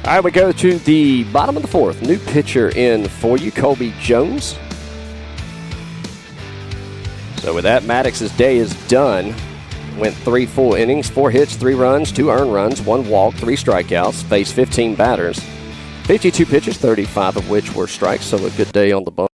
Speaker 1: All right, we go to the bottom of the fourth. New pitcher in for you, Colby Jones. So with that, Maddox's day is done. Went 3 full innings, 4 hits, 3 runs, 2 earned runs, 1 walk, 3 strikeouts, faced 15 batters. 52 pitches, 35 of which were strikes, so a good day on the bump.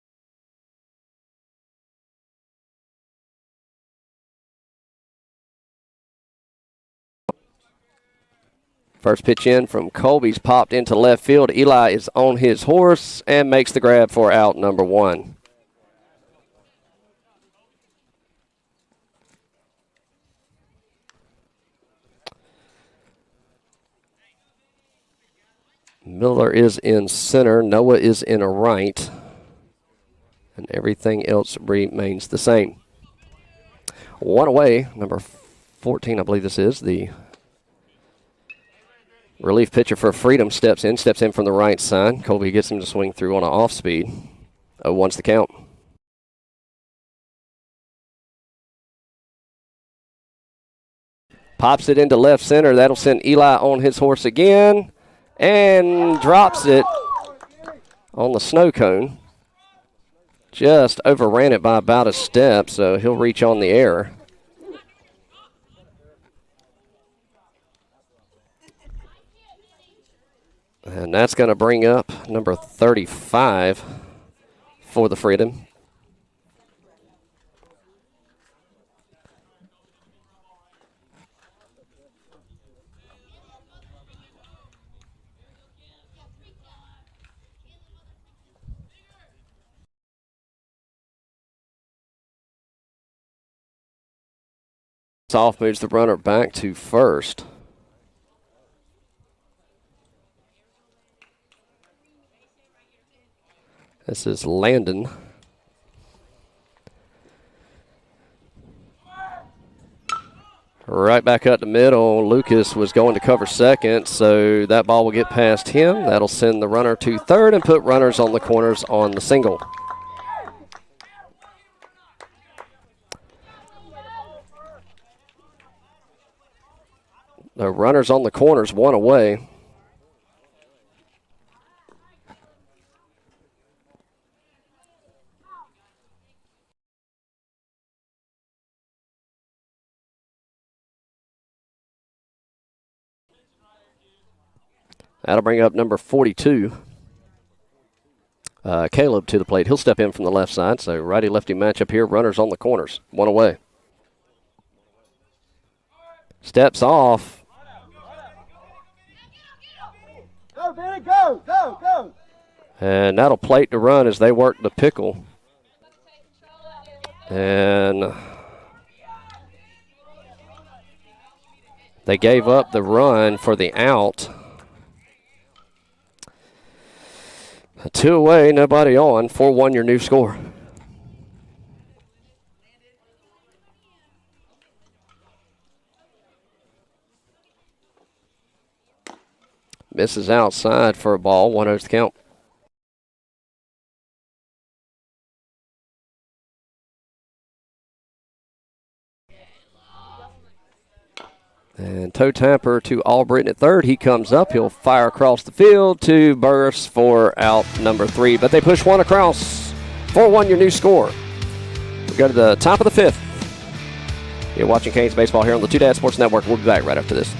Speaker 1: First pitch in from Colby's popped into left field. Eli is on his horse and makes the grab for out number 1. Miller is in center. Noah is in a right. And everything else remains the same. One away, number 14, I believe this is, the relief pitcher for Freedom steps in from the right side. Colby gets him to swing through on an off speed. 0-1's the count. Pops it into left center. That'll send Eli on his horse again and drops it on the snow cone. Just overran it by about a step, so he'll reach on the air. And that's going to bring up number 35 for the Freedom. Off moves the runner back to first. This is Landon. Right back up the middle. Lucas was going to cover second, so that ball will get past him. That'll send the runner to third and put runners on the corners on the single. The runners on the corners, one away. That'll bring up number 42, Caleb, to the plate. He'll step in from the left side, so righty-lefty matchup here. Runners on the corners, one away. Steps off.
Speaker 2: Go, Benny, go, go, go.
Speaker 1: And that'll plate the run as they work the pickle. And they gave up the run for the out. 2 away, nobody on. 4-1 your new score. Misses outside for a ball. 1-0's the count. And toe tapper to Albritton at third. He comes up. He'll fire across the field to Burris for out number 3. But they push one across. 4-1 your new score. We go to the top of the 5th. You're watching Canes Baseball here on the Two Dad Sports Network. We'll be back right after this.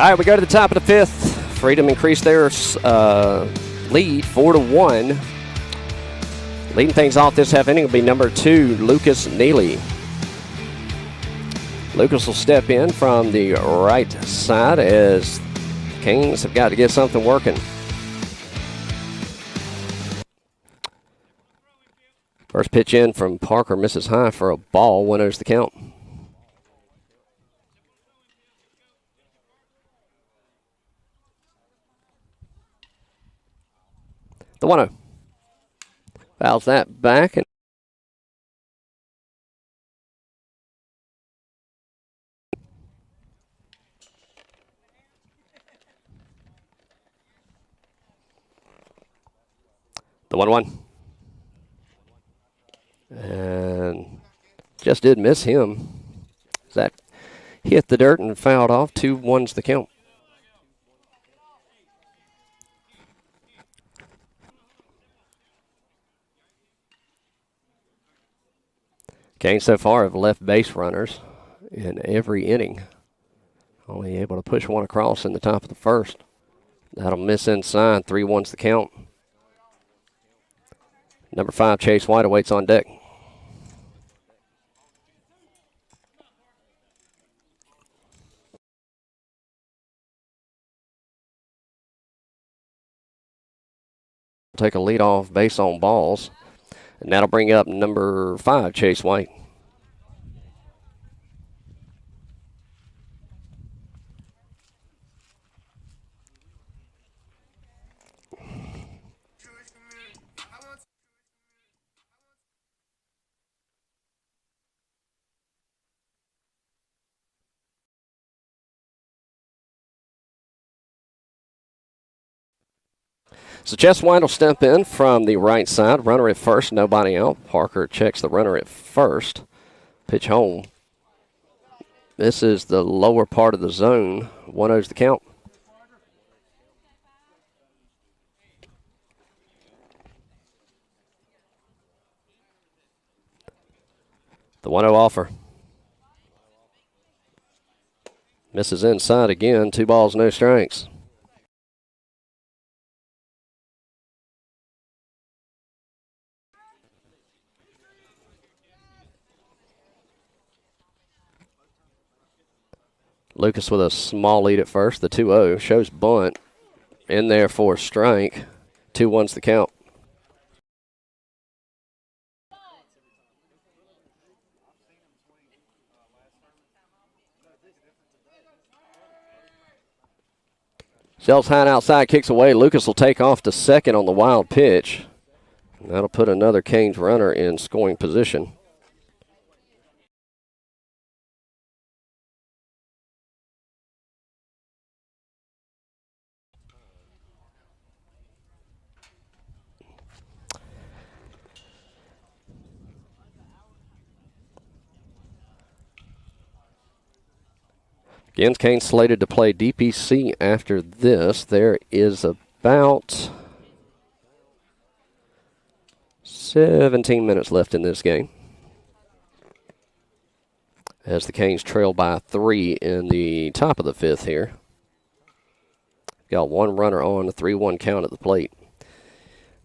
Speaker 1: right, we go to the top of the fifth. Freedom increased their lead 4-1. Leading things off this half inning will be number 2, Lucas Neely. Lucas will step in from the right side as Canes have got to get something working. First pitch in from Parker misses high for a ball. 1-0's the count. The 1-0. Fouls that back. And the 1-1. And just did miss him. That hit the dirt and fouled off. 2-1's the count. Canes so far have left base runners in every inning. Only able to push one across in the top of the first. That'll miss inside. 3-1's the count. Number 5, Chase White, awaits on deck. Take a leadoff base on balls. And that'll bring up number 5, Chase White. So Chess White will step in from the right side. Runner at first, nobody out. Parker checks the runner at first. Pitch home. This is the lower part of the zone. 1-0's the count. The 1-0 offer. Misses inside again. 2 balls, no strikes. Lucas with a small lead at first. The 2-0 shows bunt in there for a strike. 2-1's the count. Sells high and outside, kicks away. Lucas will take off to second on the wild pitch. And that'll put another Canes runner in scoring position. Again, Canes slated to play DPC after this. There is about 17 minutes left in this game, as the Canes trail by 3 in the top of the fifth here. Got one runner on, a 3-1 count at the plate.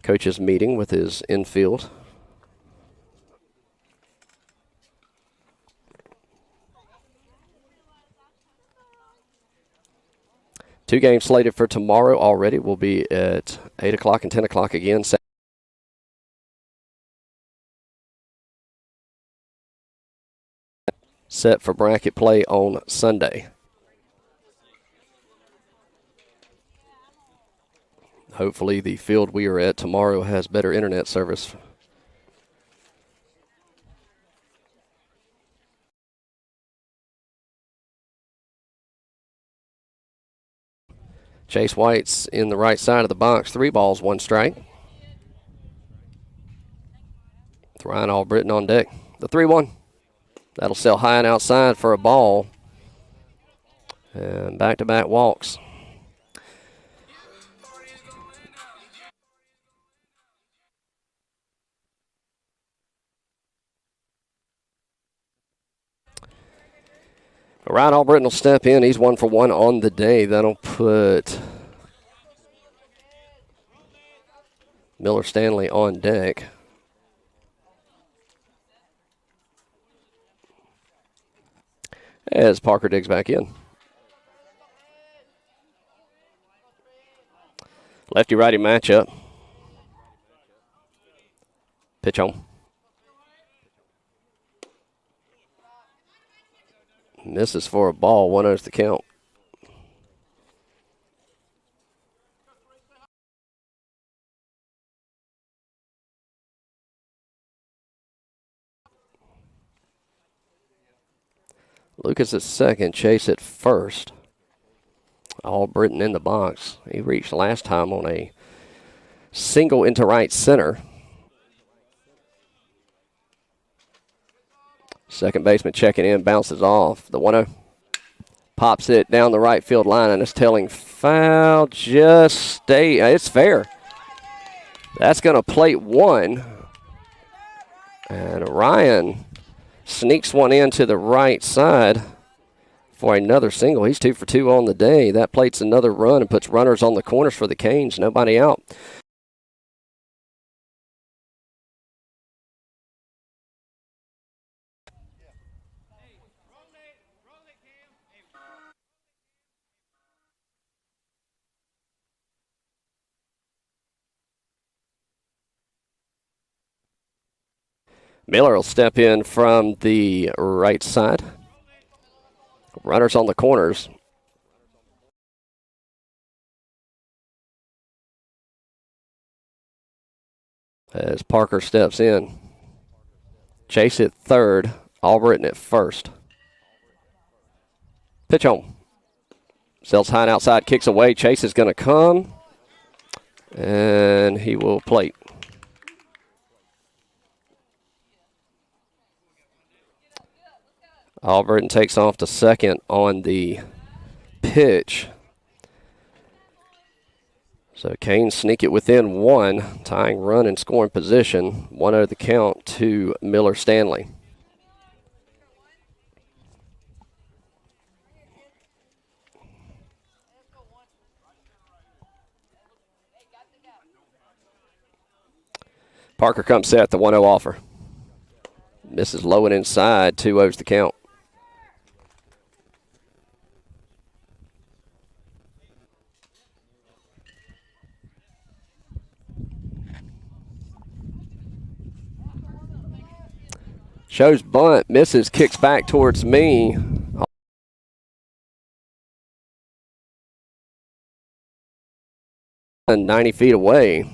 Speaker 1: Coach is meeting with his infield. Two games slated for tomorrow already. Will be at 8 o'clock and 10 o'clock again. Set for bracket play on Sunday. Hopefully the field we are at tomorrow has better internet service. Chase White's in the right side of the box. 3 balls, 1 strike. Ryan Albritton on deck. The 3-1. That'll sail high and outside for a ball. And back-to-back walks. Ryan Albritton will step in. He's 1 for 1 on the day. That'll put Miller Stanley on deck. As Parker digs back in. Lefty-righty matchup. Pitch on. Misses for a ball. 1-0's the count. Lucas at second. Chase at first. Albritton in the box. He reached last time on a single into right center. Second baseman checking in, bounces off. The 1-0 pops it down the right field line, and it's telling foul. Just stay. It's fair. That's going to plate one. And Ryan sneaks one in to the right side for another single. He's 2 for 2 on the day. That plates another run and puts runners on the corners for the Canes. Nobody out. Miller will step in from the right side. Runners on the corners. As Parker steps in. Chase at third. Albritton at first. Pitch on. Sells high and outside, kicks away. Chase is going to come. And he will plate. Albritton takes off to second on the pitch. So Canes sneak it within one, tying run and scoring position. 1-0 the count to Miller Stanley. Parker comes set, the 1-0 offer. Misses low and inside, 2-0's the count. Shows bunt, misses, kicks back towards me. 90 feet away.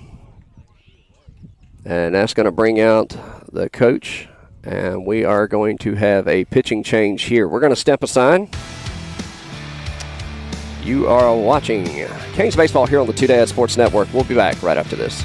Speaker 1: And that's going to bring out the coach. And we are going to have a pitching change here. We're going to step aside. You are watching Canes Baseball here on the Two Dad Sports Network. We'll be back right after this.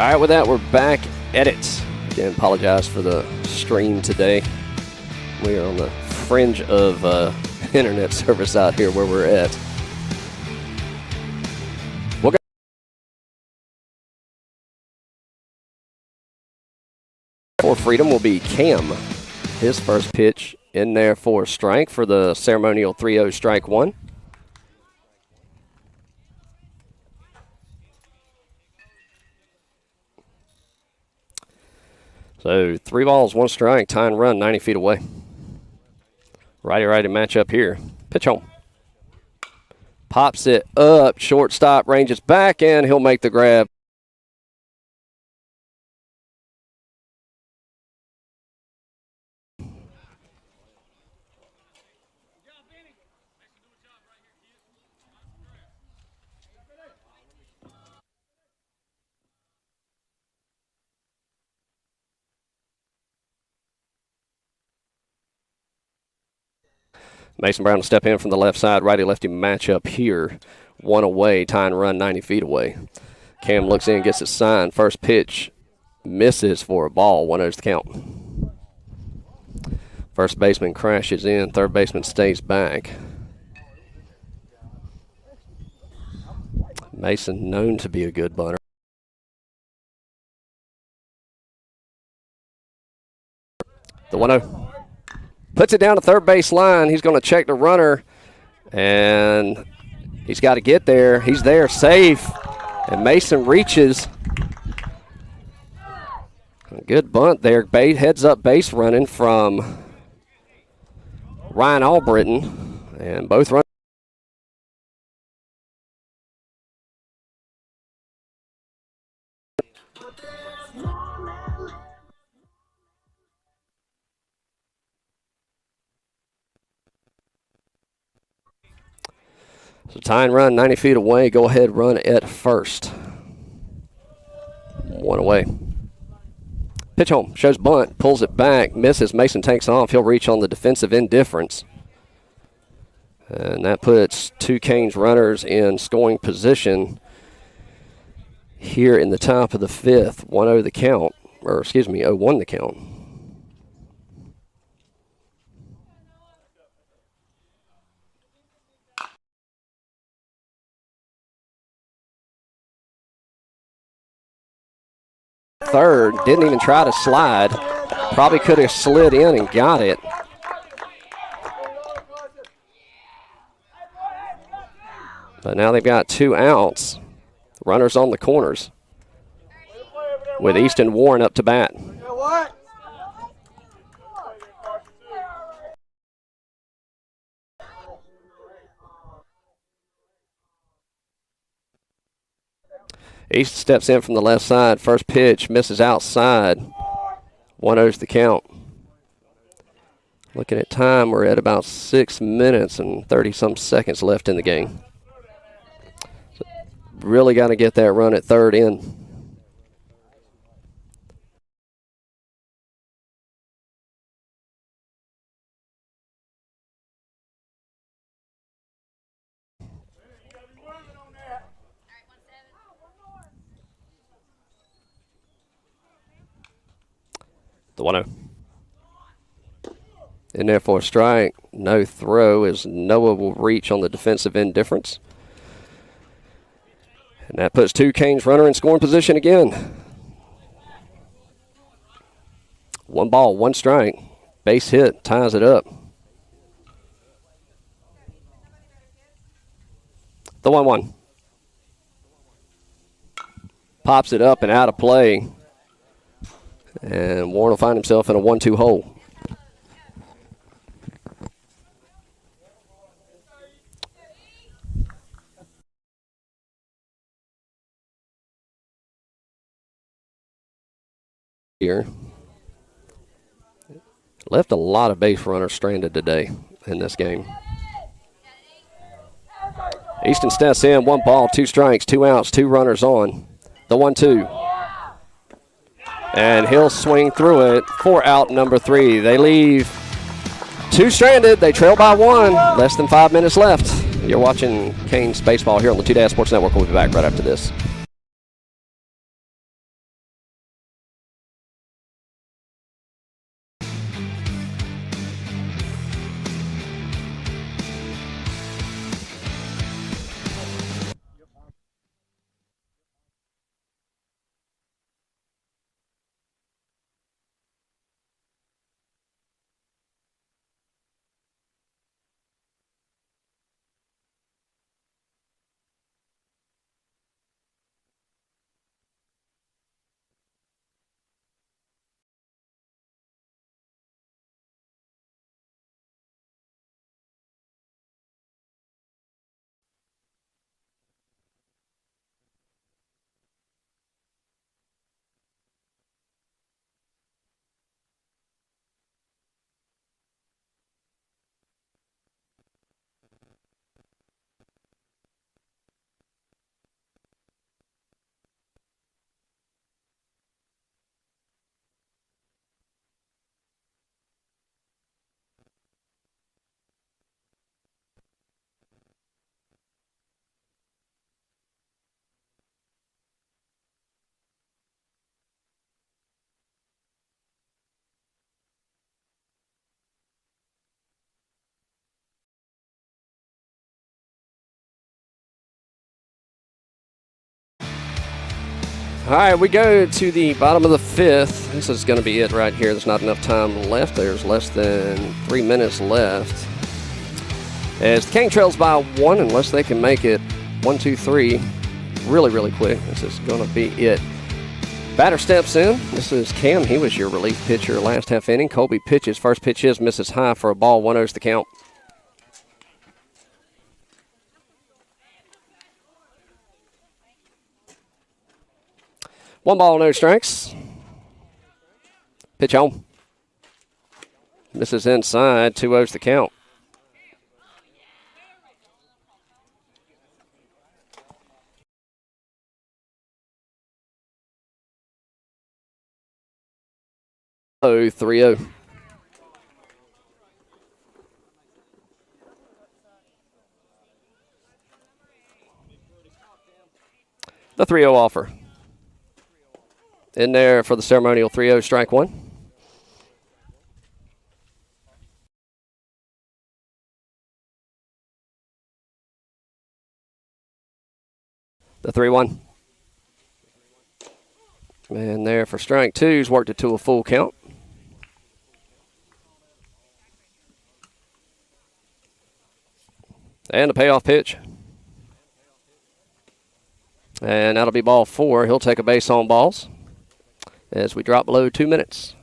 Speaker 1: right, with that, we're back at it. Again, apologize for the stream today. We are on the fringe of internet service out here where we're at. For Freedom will be Cam. His first pitch in there for strike for the ceremonial 3-0 strike one. So 3 balls, 1 strike, tying run 90 feet away. Righty matchup here. Pitch home. Pops it up, shortstop ranges back, and he'll make the grab. Mason Brown will step in from the left side. Righty-lefty matchup here. 1 away, tying run 90 feet away. Cam looks in, gets it signed. First pitch misses for a ball. 1-0's the count. First baseman crashes in. Third baseman stays back. Mason known to be a good bunter. The 1-0. Puts it down to third base line. He's going to check the runner, and he's got to get there. He's there, safe, and Mason reaches. A good bunt there. Heads up base running from Ryan Albritton, and both runners. So tying run 90 feet away. Go ahead, run at first. 1 away. Pitch home. Shows bunt. Pulls it back. Misses. Mason takes off. He'll reach on the defensive indifference. And that puts 2 Canes runners in scoring position here in the top of the 5th. 1-0 the count. Or, excuse me, 0-1 the count. Third, didn't even try to slide. Probably could have slid in and got it. But now they've got 2 outs. Runners on the corners. With Easton Warren up to bat. East steps in from the left side. First pitch misses outside. 1-0's the count. Looking at time, we're at about 6 minutes and 30-some seconds left in the game. So really got to get that run at third in. The 1-0. In there for a strike. No throw as Noah will reach on the defensive indifference. And that puts 2 Canes runner in scoring position again. 1 ball, 1 strike. Base hit, ties it up. The 1-1. Pops it up and out of play. And Warren will find himself in a 1-2 hole. Here. Left a lot of base runners stranded today in this game. Easton steps in, 1 ball, 2 strikes, 2 outs, 2 runners on. The 1-2. And he'll swing through it for out number 3. They leave 2 stranded. They trail by 1. Less than 5 minutes left. You're watching Canes baseball here on the 2 Dash Sports Network. We'll be back right after this. All right, we go to the bottom of the fifth. This is going to be it right here. There's not enough time left. There's less than 3 minutes left. As the King trails by 1, unless they can make it 1, 2, 3 really, really quick. This is going to be it. Batter steps in. This is Cam. He was your relief pitcher last half inning. Colby pitches. First pitch misses high for a ball. 1-0's the count. One ball, no strikes. Pitch home. Misses inside. 2-0's the count. Oh, 3-0. The 3-0 offer. In there for the ceremonial 3-0, strike 1. The 3-1. And there for strike 2, he's worked it to a full count. And a payoff pitch. And that'll be ball 4. He'll take a base on balls as we drop below 2 minutes.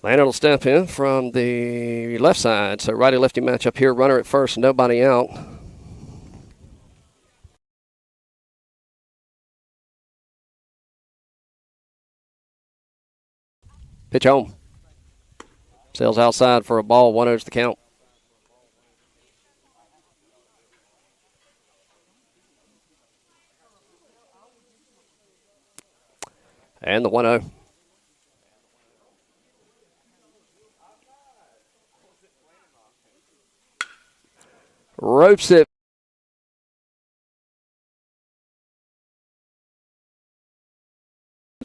Speaker 1: Landon will step in from the left side. So righty-lefty matchup here. Runner at first, nobody out. Pitch home. Sails outside for a ball. 1-0's the count. And the 1-0. Ropes it.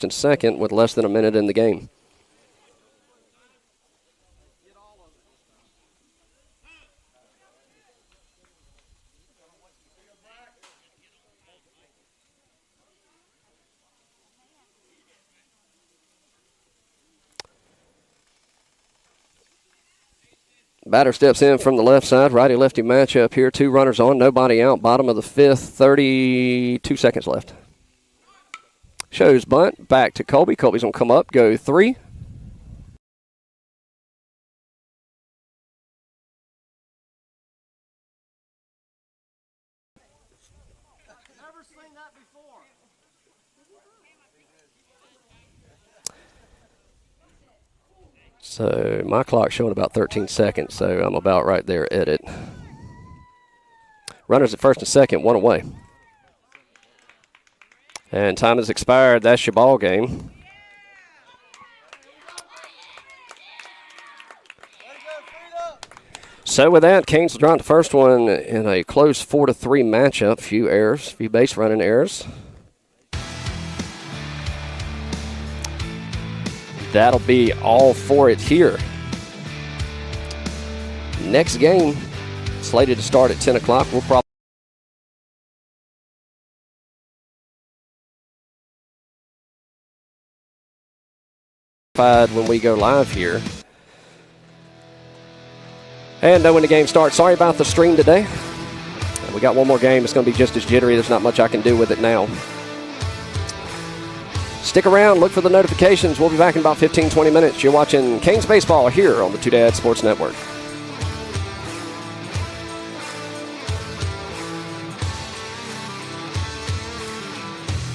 Speaker 1: In second with less than a minute in the game. Batter steps in from the left side. Righty-lefty matchup here. 2 runners on, nobody out. Bottom of the fifth, 32 seconds left. Shows bunt. Back to Colby. Colby's going to come up, go 3.
Speaker 2: Never seen that before.
Speaker 1: So my clock's showing about 13 seconds, so I'm about right there at it. Runners at first and second, 1 away. And time has expired. That's your ball game. So with that, Canes will draw the first one in a close 4-3 matchup. Few errors, few base running errors. That'll be all for it here. Next game, slated to start at 10 o'clock. We'll probably when we go live here. And when the game starts, sorry about the stream today. We got one more game. It's going to be just as jittery. There's not much I can do with it now. Stick around. Look for the notifications. We'll be back in about 15-20 minutes. You're watching Canes Baseball here on the Two Dad Sports Network.